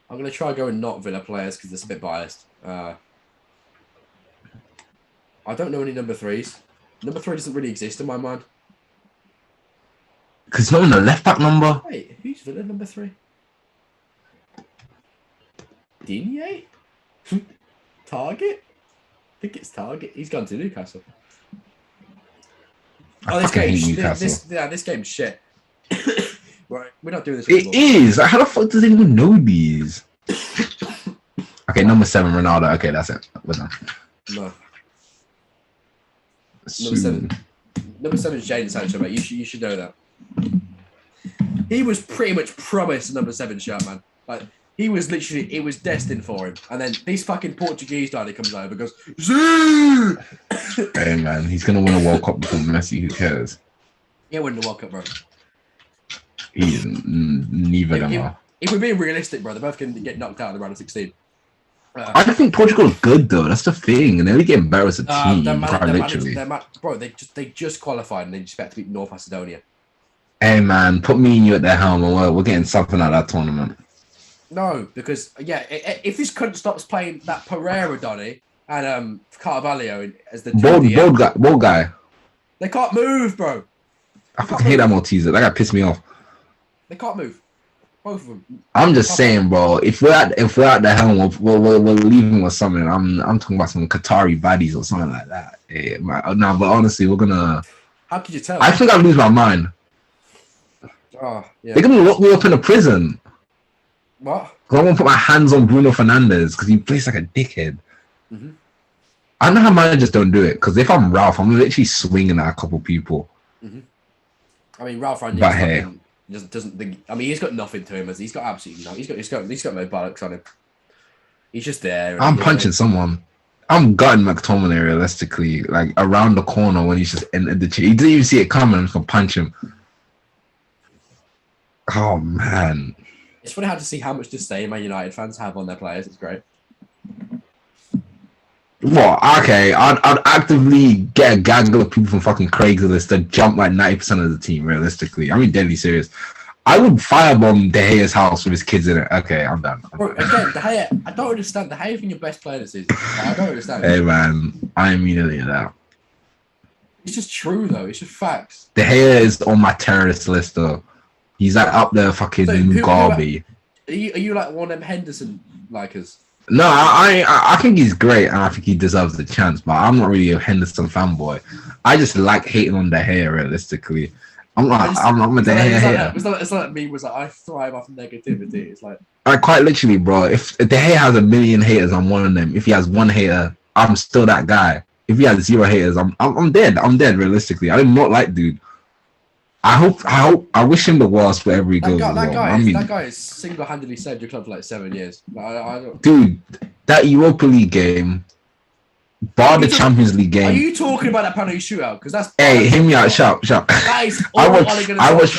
I'm gonna try going not Villa players because it's a bit biased. I don't know any number 3s. Number 3 doesn't really exist in my mind. Because not in the left back number. Wait, who's Villa number 3? Digne? Target? I think it's Target. He's gone to Newcastle. This game's shit. Right, we're not doing this anymore. It is. How the fuck does anyone know these? Okay, number 7, Ronaldo. Okay, that's it. We're done. No. Number 7 is Jadon Sancho, mate. You should know that. He was pretty much promised a number 7 shirt, man. Like, he was literally, it was destined for him. And then this fucking Portuguese guy comes over and goes, Zoo! Hey, man, he's going to win a World Cup before Messi. Who cares? He ain't winning the World Cup, bro. He isn't. Neither of them are. If we're being realistic, bro, they both can get knocked out in the round of 16. I think Portugal's good, though. That's the thing. And they're getting better as a team, literally. Bro, they just qualified and they expect to beat North Macedonia. Hey, man, put me and you at the helm and we're getting something out of that tournament. No, because, if this country stops playing that Pereira, Donny, and Carvalho as the bald guy. They can't move, bro. I fucking hate that Malteser. That guy pissed me off. They can't move. Both of them. I'm just saying, bro. If we're at the helm, we're leaving with something. I'm talking about some Qatari baddies or something like that. Yeah, no, but honestly, we're gonna. How could you tell? I think I'd lose my mind. Oh, yeah. They're gonna lock me up in a prison. What? Because I'm gonna put my hands on Bruno Fernandes because he plays like a dickhead. Mm-hmm. I know how managers don't do it. Because if I'm Ralph, I'm literally swinging at a couple people. Mm-hmm. I mean, Ralph Rangnick doesn't think. I mean, he's got nothing to him. He's got absolutely nothing. He's got no bollocks on him. He's just there. I'm punching someone. I'm gutting McTominay realistically, like around the corner when he's just entered the chair. He didn't even see it coming. I'm just gonna punch him. Oh man. It's funny how to see how much disdain Man United fans have on their players. It's great. What? Okay, I'd actively get a gaggle of people from fucking Craigslist to jump like 90% of the team. Realistically, I mean, deadly serious. I would firebomb De Gea's house with his kids in it. Okay, I'm done. Bro, again, De Gea, I don't understand. De Gea being your best player this season. I don't understand. Hey man, I immediately that. It's just true though. It's just facts. De Gea is on my terrorist list though. He's like up there, fucking Mugabe. Are you like one of them Henderson likers? No, I think he's great, and I think he deserves the chance. But I'm not really a Henderson fanboy. I just like hating on De Gea. Realistically, I'm not a De Gea hater. It's like me. Was like I thrive off negativity. It's like quite literally, bro. If De Gea has a million haters, I'm one of them. If he has one hater, I'm still that guy. If he has 0 haters, I'm dead. I'm dead. Realistically, I do not like dude. I wish him the worst wherever he goes. That guy is single-handedly saved your club for like 7 years. Dude, that Europa League game, bar the Champions League game. Are you talking about that penalty shootout? Because that's hey, hear me out, shut up. That is I watched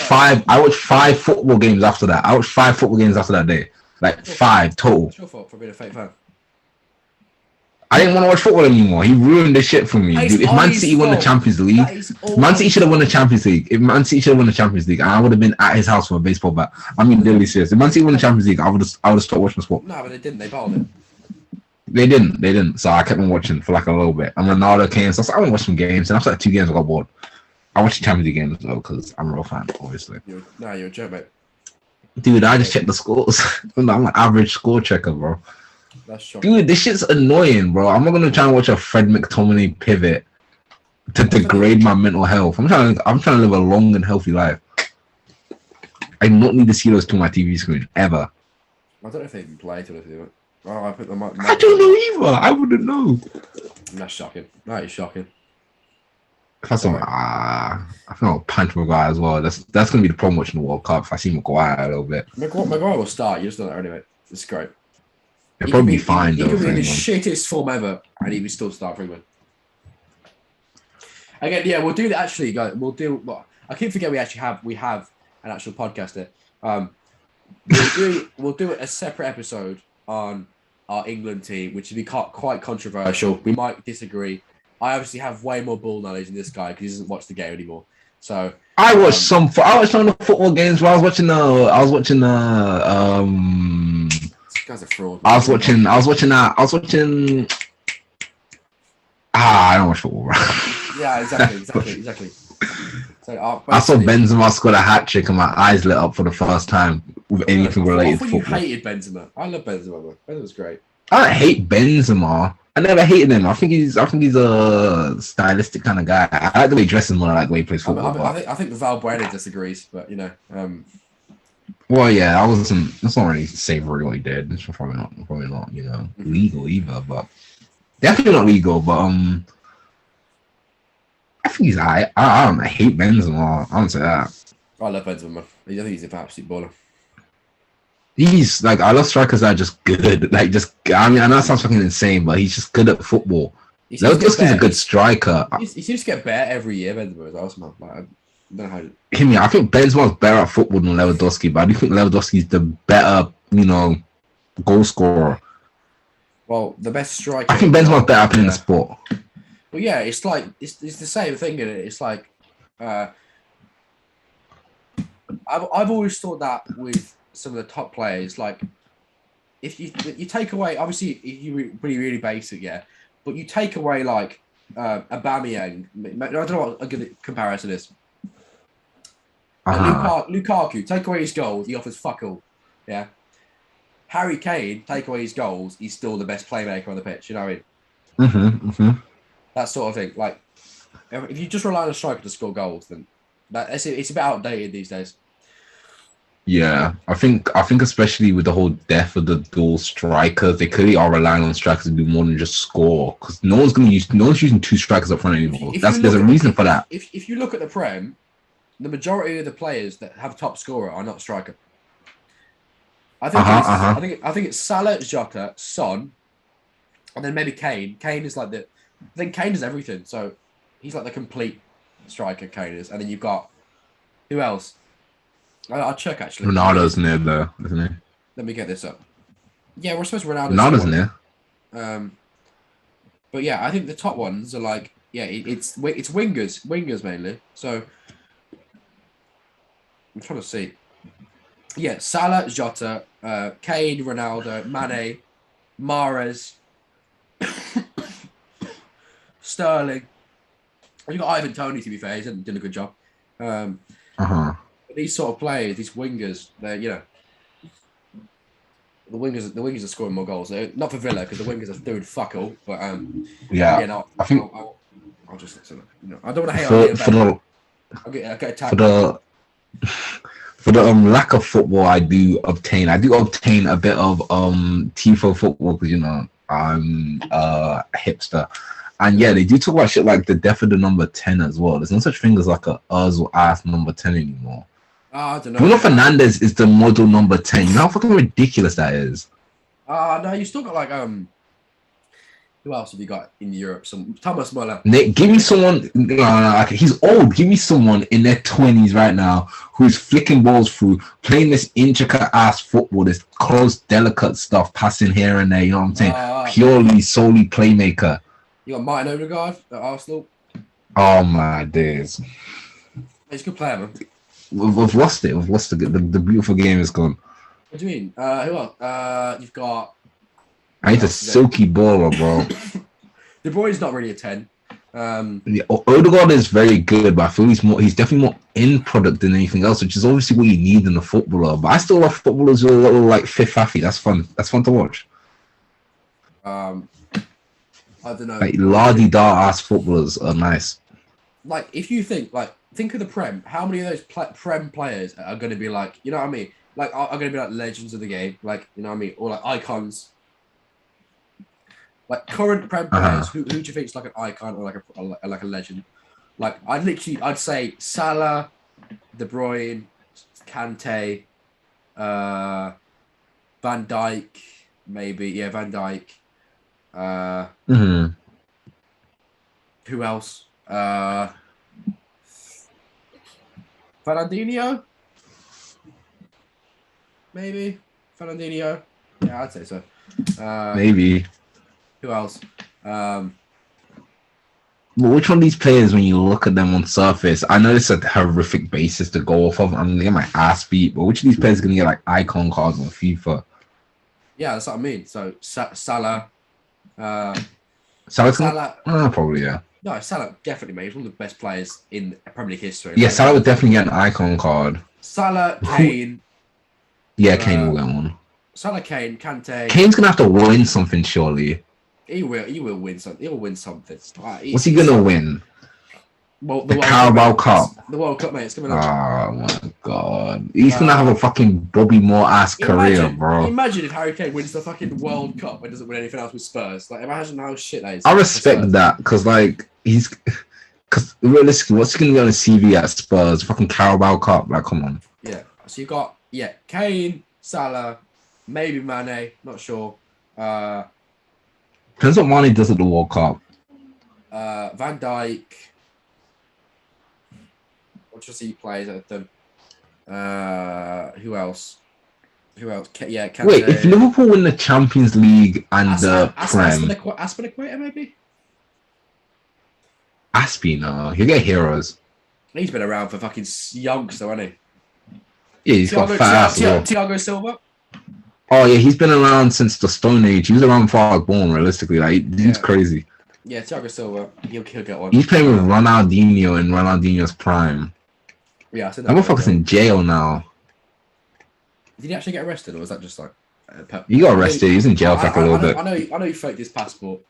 5 football games after that. I watched 5 football games after that day, like 5 total. It's your fault for being a fake fan. I didn't want to watch football anymore. He ruined the shit for me, dude. If Man City won the Champions League, Man City should have won the Champions League. If Man City should have won the Champions League, and I would have been at his house with a baseball bat. I mean, deadly serious. If Man City won the Champions League, I would have stopped watching sport. No, but they didn't. They bowled it. They didn't. So I kept on watching for like a little bit. And Ronaldo came, so I was like, I want to watch some games. And after like 2 games, I got bored. I watched the Champions League games though, because I'm a real fan, obviously. You're a joke, mate. Dude, I just checked the scores. I'm an average score checker, bro. That's shocking. Dude, this shit's annoying, bro. I'm not gonna try and watch a Fred McTominay pivot to degrade my mental health. I'm trying to live a long and healthy life. I don't need to see those to my TV screen ever. I don't know if they even play to do it. Oh, I put them. I don't know either. I wouldn't know. That's shocking. That is shocking. That's I think I'll punch Maguire as well. That's gonna be the problem watching the World Cup. If I see Maguire a little bit, Maguire will start. You just don't know anyway. It's great. He'll probably be fine though. He could be in the shittest form ever, and he would still start for England. Again, yeah, we'll do that. Actually, guys, we'll do. Well, I keep forgetting we have an actual podcast there. We'll do a separate episode on our England team, which would be quite controversial. We might disagree. I obviously have way more ball knowledge than this guy because he doesn't watch the game anymore. So I watched some of the football games. Where I was watching This guy's a fraud. I was watching. I don't watch football, bro. Yeah, exactly. So I saw Benzema score a hat trick and my eyes lit up for the first time with anything related to football. You hated Benzema. I love Benzema, man. Benzema's great. I don't hate Benzema. I never hated him. I think he's a stylistic kind of guy. I like the way he dresses more. I like the way he plays football. I think Valbuena disagrees, but you know. Well, yeah, that's not really savory what he did. It's probably not, you know, legal either. But definitely not legal. But I think he's I hate Benzema. I don't say that. I love Benzema, man. I think he's an absolute baller. He's like, I love strikers that are just good. Like, I know that sounds fucking insane, but he's just good at football. Lewandowski's a good striker. He seems to get better every year, Benzema is awesome, man. Like, I don't know how. I think Benzema's better at football than Lewandowski, but I do think Lewandowski's the better, you know, goal scorer. Well, the best striker. I think Benzema's better at playing the sport. Well, yeah, it's like it's the same thing, isn't it? It's like I've always thought that with some of the top players, like if you take away, obviously you really basic, yeah, but you take away like Aubameyang. I don't know what a good comparison is. Lukaku, take away his goals, he offers fuck all. Yeah. Harry Kane, take away his goals, he's still the best playmaker on the pitch. You know what I mean? That sort of thing. Like, if you just rely on a striker to score goals, then it's a bit outdated these days. Yeah, I think especially with the whole death of the dual strikers, they clearly are relying on strikers to do more than just score. Because no one's using 2 strikers up front anymore. There's a reason for that. If you look at the Prem, the majority of the players that have top scorer are not striker. I think it's Salah, Jota, Son, and then maybe Kane. Kane is like I think Kane does everything. So he's like the complete striker, Kane is. And then you've got who else? I'll check actually. Ronaldo's near there, isn't he? Let me get this up. Yeah, we're supposed to Ronaldo's near. But yeah, I think the top ones are like it's wingers mainly. So I'm trying to see. Yeah, Salah, Jota, Kane, Ronaldo, Mane, Mahrez, Sterling. You got Ivan Toney, to be fair, he's done a good job. Uh-huh. These sort of players, these wingers, they're the wingers are scoring more goals. They're, not for Villa because the wingers are doing fuck all. But Yeah. yeah, no, I think I'll just I don't want to hate on for Liam for Bailey. the I'll get for attacked by him. the for the lack of football I do obtain a bit of tifo football because I'm a hipster. And yeah, they do talk about shit like the death of the number 10 as well. There's no such thing as like a us or ass number 10 anymore. I don't know. Bruno Fernandes is the model number 10. You know how fucking ridiculous that is? No, you still got like who else have you got in Europe? Some Thomas Muller. Nick, give me someone. No, he's old. Give me someone in their 20s right now who's flicking balls through, playing this intricate ass football, this close, delicate stuff, passing here and there. You know what I'm saying? Purely, solely playmaker. You got Martin Odegaard at Arsenal. Oh my days! He's a good player, man. We've lost it. We've lost the beautiful game is gone. What do you mean? Who else? You've got. I need a silky baller, bro. De Bruyne's not really a 10. Odegaard is very good, but I feel he's definitely more in product than anything else, which is obviously what you need in a footballer. But I still love footballers who are a little like fifth-affy. That's fun. That's fun to watch. I don't know. Like la-di-da ass footballers are nice. Like if you think of the Prem, how many of those Prem players are going to be like, you know what I mean? Like are going to be like legends of the game, like you know what I mean, or like icons. Like current Prem players, who do you think is like an icon or like a legend? Like I'd say Salah, De Bruyne, Kante, Van Dijk, maybe Van Dijk. Who else? Fernandinho? Maybe. Fernandinho? Yeah, I'd say so. Maybe. Who else? But which one of these players, when you look at them on surface, I know it's a horrific basis to go off of. I'm going to get my ass beat, but which of these players are going to get like icon cards on FIFA? Yeah, that's what I mean. So Salah. Salah? Probably, yeah. No, Salah definitely, mate. He's one of the best players in Premier League history. Yeah, Salah would definitely get an icon card. Salah, Kane. Yeah, Kane will get one. Salah, Kane, Kante. Kane's going to have to win something, surely. He will win something. He'll win something. What's he going to win? Well, the Carabao Cup. The World Cup, mate. It's coming up. Oh, my God. He's going to have a fucking Bobby Moore-ass career, bro. Imagine if Harry Kane wins the fucking World Cup and doesn't win anything else with Spurs. Like, imagine how shit that is. I respect that, because, like, because realistically, what's he going to get on his CV at Spurs? Fucking Carabao Cup. Like, come on. Yeah. So you got, Kane, Salah, maybe Mane. Not sure. Depends what Mane does at the World Cup. Van Dijk. What should he plays at them? Who else? Kante. Wait, if Liverpool win the Champions League and the Prem, Aspilicueta maybe. No, he'll get heroes. He's been around for fucking yonks, though, hasn't he? Yeah, he's got fat ass. Thiago Silva. Oh yeah, he's been around since the Stone Age. He was around before I was born. Realistically, like dude's crazy. Yeah, Thiago Silva. He'll get one. He's playing with Ronaldinho in Ronaldinho's prime. Yeah, I said that motherfucker's in jail now. Did he actually get arrested, or was that just like? He got arrested. He's in jail for a little bit. I know he faked his passport.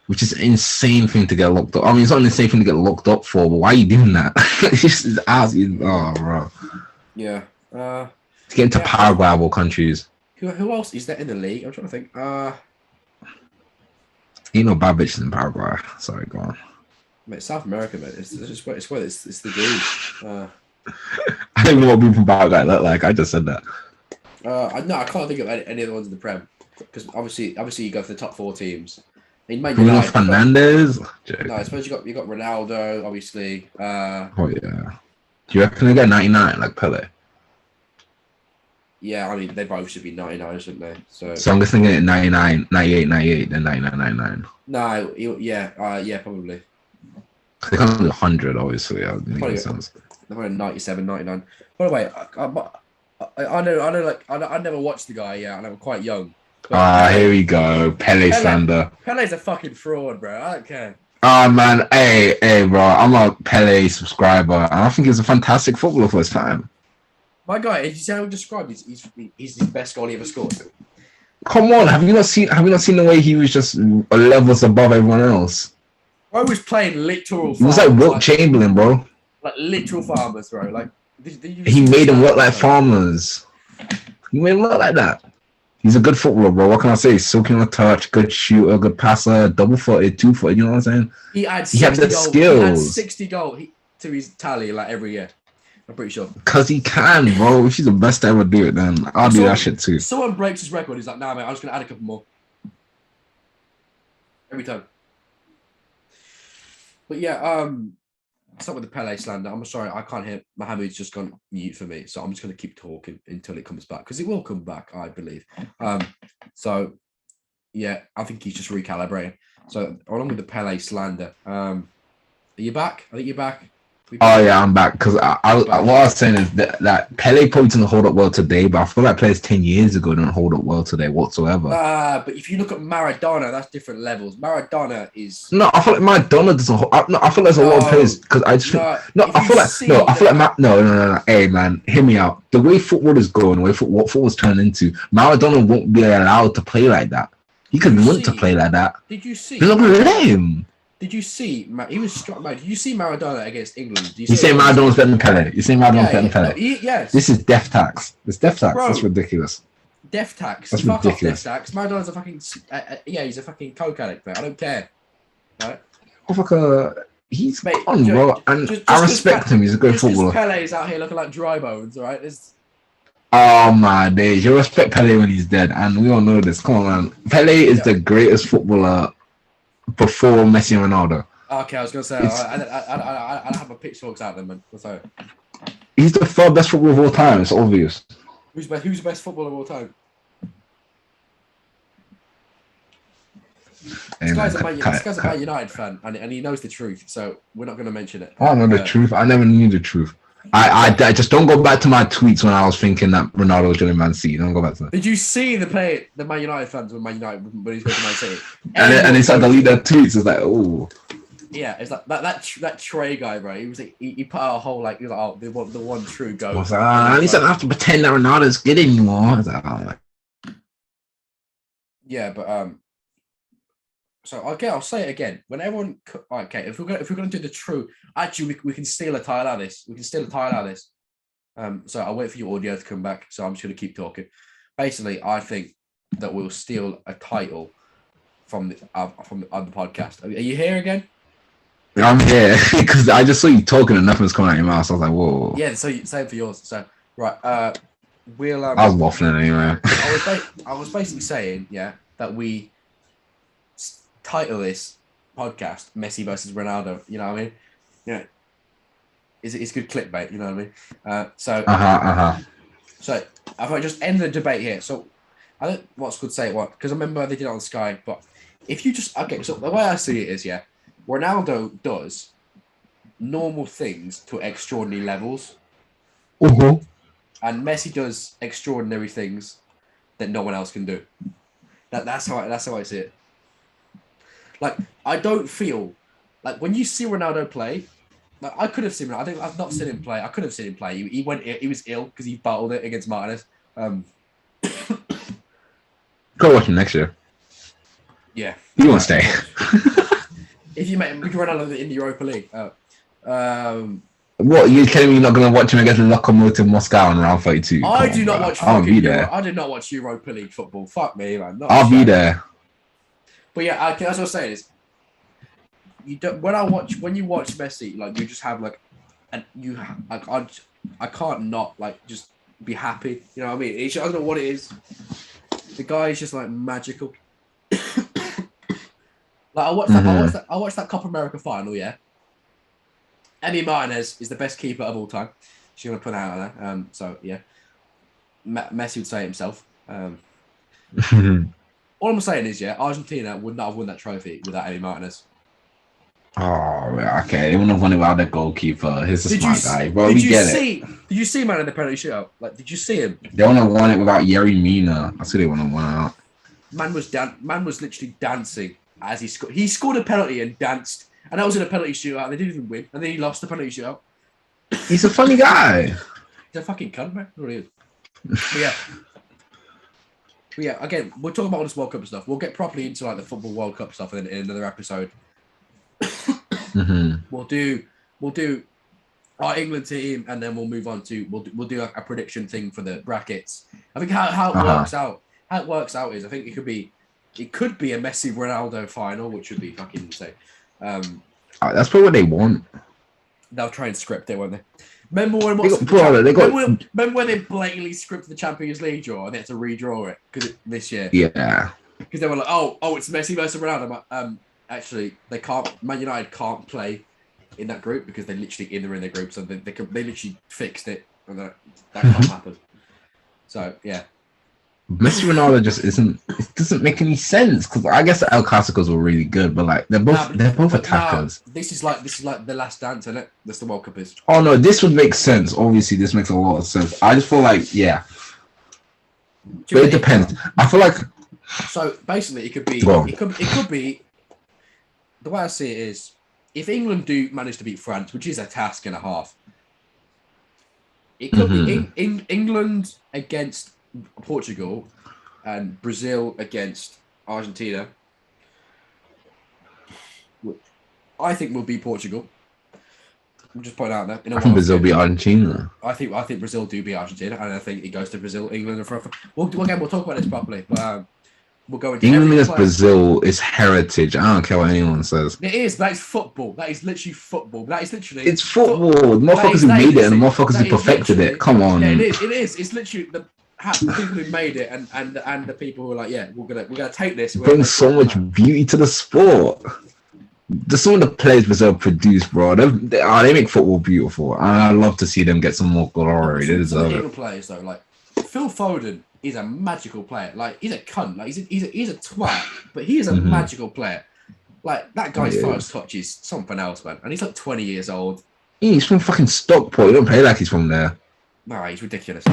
Which is an insane thing to get locked up. I mean, it's not an insane thing to get locked up for, but why are you doing that? It's just his ass. Oh, bro. Yeah. To get into Paraguay countries. Who else is there in the league? I'm trying to think. Ain't no bad bitches in Paraguay. Sorry, go on. Mate, South America, mate. It's the dude. I don't know what people from Paraguay look like. I just said that. I can't think of any of the ones in the Prem because obviously you go for the top 4 teams. I mean, Bruno Fernandes. No, I suppose you got Ronaldo, obviously. Oh yeah. Do you reckon they get 99 like Pele? Yeah, I mean they both should be 99, shouldn't they? So I'm guessing at 99, 98, 98, then 99, 99. No, yeah, probably. They can't do 100, obviously. That would make sense. They're 97, 99. By the way, I know, like I never watched the guy. Yeah, and I'm quite young. But Here we go. Pele slander. Pele's a fucking fraud, bro. I don't care. Oh man, hey, bro. I'm a Pele subscriber, and I think he's a fantastic footballer for his time. My guy, did you see how he described? He's the best goal he ever scored. Come on, have you not seen the way he was just levels above everyone else? Bro was playing literal. He was like Wilt Chamberlain, bro. Like literal farmers, bro. Like he made them look like farmers. He made them look like that. He's a good footballer, bro. What can I say? Soaking on the touch, good shooter, good passer, double-footed, two-footed. You know what I'm saying? He had the skills. He had 60 goals to his tally like every year. I'm pretty sure. Because he can, bro. If he's the best to ever do it, then I'll do that shit too. Someone breaks his record. He's like, nah, mate, I'm just going to add a couple more. Every time. But yeah, start with the Pele slander. I'm sorry, I can't hear. Mohammed's just gone mute for me, so I'm just going to keep talking until it comes back, because it will come back, I believe. So yeah, I think he's just recalibrating. So along with the Pele slander, are you back? I think you're back. Oh yeah, I'm back, because what I was saying is that Pele probably didn't hold up well today, but I feel like players 10 years ago didn't hold up well today whatsoever. But if you look at Maradona, that's different levels. Maradona is I feel like Maradona doesn't. I feel like there's a lot of players, because I just no. Hey man, hear me out. The way football is going, the way what football's turned into, Maradona won't be allowed to play like that. He couldn't want to play like that. Did you see? They're not gonna let him. Did you see? He was struck. Did you see Maradona against England? You say Maradona's better than Pele? You say Maradona's better than Pele? Yes. This is death tax. It's death tax. Bro, that's ridiculous. Death tax. That's Fuck ridiculous. Off death tax. Maradona's a fucking he's a fucking coke addict, mate. I don't care. Right? He's gone, bro. And I respect him. He's a good footballer. Pele's out here looking like dry bones, right? Oh my days! You respect Pele when he's dead, and we all know this. Come on, man. Pele is the greatest footballer before Messi and Ronaldo. Okay, I was gonna say I have my pitchforks out there, man. Sorry. He's the third best footballer of all time. It's obvious. Who's the best footballer of all time? This guy's a Man United fan, and he knows the truth, so we're not going to mention it. I know the truth. I never knew the truth. I just don't go back to my tweets when I was thinking that Ronaldo was joining Man City. Don't go back to that. Did you see the Man United fans when he's going to Man City? and they started to delete their tweets. It's like, oh. Yeah, it's like that Trey guy, bro. He was like, he put out a whole like, he was like, oh, the one true goal. I was like, at least I don't have to pretend that Ronaldo's good anymore. I was like, oh. Yeah, but so I'll say it again. When everyone, okay, if we're gonna do the true, actually we can steal a title out of this. We can steal a title out of this. So I'll wait for your audio to come back. So I'm just gonna keep talking. Basically, I think that we'll steal a title from the other podcast. Are you here again? I'm here because I just saw you talking and nothing was coming out of your mouth. So I was like, whoa. Yeah. So same for yours. So right. We'll. I was waffling anyway. I was basically saying, yeah, that we title this podcast Messi versus Ronaldo. You know what I mean? Yeah. It's good clickbait. You know what I mean? So if I just end the debate here. So I don't know what's good to say what, because I remember they did it on Sky. But if you just so the way I see it is, yeah, Ronaldo does normal things to extraordinary levels, and Messi does extraordinary things that no one else can do. That's how I see it. Like, I don't feel like when you see Ronaldo play, like I could have seen him. I think I've not seen him play. I could have seen him play. He was ill because he battled it against Martinez. Go watch him next year. Yeah, he won't stay. If you met him, we can Ronaldo in the Europa League. What, you telling me you're not going to watch him against Lokomotiv Moscow in round 32? I do not watch. I'll be there. I did not watch Europa League football. Fuck me, man. I'll be there. But yeah, that's what I'm saying is, you don't. When you watch Messi, like you just have like, and you like I can't not like just be happy. You know what I mean? I don't know what it is. The guy is just like magical. Like I watched that Copa America final. Yeah, Emi Martinez is the best keeper of all time. She's gonna put that out there. So yeah, Messi would say it himself. All I'm saying is, yeah, Argentina would not have won that trophy without Emi Martinez. Oh, okay. They wouldn't have won it without their goalkeeper. He's a Did you smart guy, but we did you get it. see? Did you see man in the penalty shootout? Like, did you see him? They wouldn't have won it without Yerry Mina. I see they wouldn't have won out. Man was literally dancing as he scored. He scored a penalty and danced, and that was in a penalty shootout. And they didn't even win, and then he lost the penalty shootout. He's a funny guy. He's a fucking cunt, man. What he is. But yeah, again, we'll talk about all this World Cup stuff. We'll get properly into like the football World Cup stuff in another episode. We'll do our England team, and then we'll move on to we'll do a prediction thing for the brackets. I think how it works out. How it works out is I think it could be a Messi Ronaldo final, which would be fucking insane. That's probably what they want. They'll try and script it, won't they? Remember when they blatantly scripted the Champions League draw and they had to redraw it because this year? Yeah. Because they were like, oh, it's Messi versus Ronaldo. Actually, they can't. Man United can't play in that group because they're literally in the group, so they literally fixed it, and that can't happen. So yeah. Messi Ronaldo just isn't. It doesn't make any sense because I guess the El Clásicos were really good, but like they're both attackers. This is like the last dance, isn't it? That's the World Cup is. Oh no, this would make sense. Obviously, this makes a lot of sense. I just feel like but it depends. I feel like. So basically, it could be. It could be. The way I see it is, if England do manage to beat France, which is a task and a half, it could be in England against Portugal and Brazil against Argentina. I think we'll beat Portugal. We'll just point out that. I think Brazil beat Argentina. I think Brazil do beat Argentina, and I think it goes to Brazil, England, and France. We'll talk about this properly, but we'll go into England against Brazil is heritage. I don't care what anyone says. It is. That is football. That is literally football. That is literally. It's football. The motherfuckers who made it and the motherfuckers who perfected it. Come on. Yeah, it is. It is. It's literally the people who made it and the people who are like, yeah, we're gonna take this. Bring so much beauty to the sport. Just some of the players Brazil produce, bro. They make football beautiful. I love to see them get some more glory. They deserve it. Players though, like Phil Foden is a magical player. Like he's a cunt. Like he's a twat, but he is a magical player. Like that guy's first touch is something else, man. And he's like 20 years old. He's from fucking Stockport. He don't play like he's from there. Nah, he's ridiculous.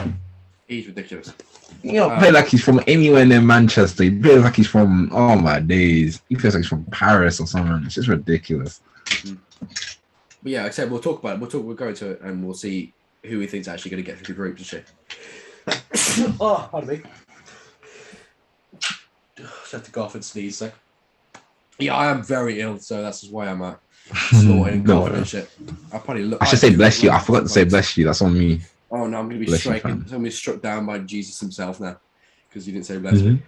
He's ridiculous. He don't play like he's from anywhere near Manchester. He plays like he's from, oh my days. He plays like he's from Paris or something. It's just ridiculous. But yeah, like I said, we'll talk about it. We'll go into it and we'll see who we think's actually going to get through the groups and shit. Oh, pardon me. Just have to go off and sneeze, so. Yeah, I am very ill, so that's just why I'm snorting and coughing and shit. I should say bless you. I forgot to say bless you. That's on me. Oh no, I'm going to be struck down by Jesus himself now because you didn't say bless me.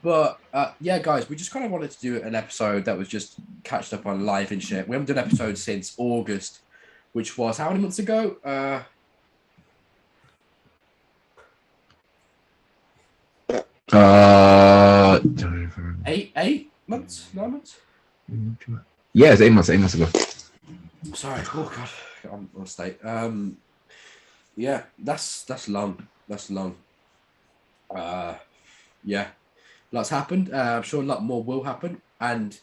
But guys, we just kind of wanted to do an episode that was just catched up on life and shit. We haven't done an episode since August, which was how many months ago? 8 months? 9 months? Yeah, it's 8 months. 8 months ago. Sorry. Oh god, I'm on state. Yeah, that's long. That's long. Yeah, lots happened. I'm sure a lot more will happen, and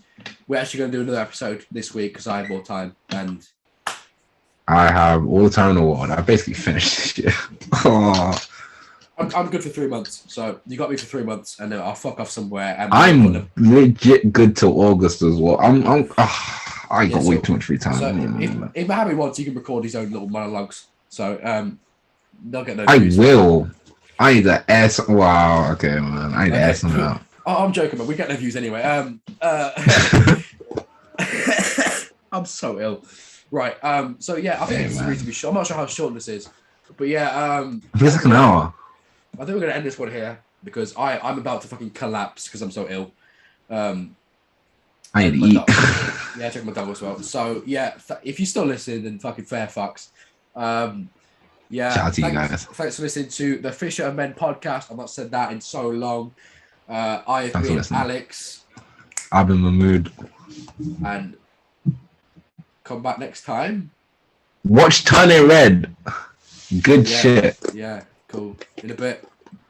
we're actually going to do another episode this week because I have more time and I have all the time in the world. I basically finished this year. I'm good for 3 months, so you got me for 3 months, and then I'll fuck off somewhere. And I'm legit good till August as well. I got way too much free time. So if Mohammed wants, he can record his own little monologues. So they'll get those. I will. I need to ask. Wow. Okay, man. I need to ask them out. Oh, I'm joking, man. We get no views anyway. I'm so ill. Right. So yeah, I think this is reasonably short. I'm not sure how short this is, but yeah. It feels like an hour. I think we're gonna end this one here because I'm about to fucking collapse because I'm so ill. I need to eat. Yeah, check my dog as well. So yeah, if you're still listening, then fucking fair fucks. Yeah. Shout out to you guys. Thanks for listening to the Fisher of Men podcast. I've not said that in so long. I've been Alex. I've been Mahmood. And come back next time. Watch Turning Red. Good shit. Yeah, cool. In a bit.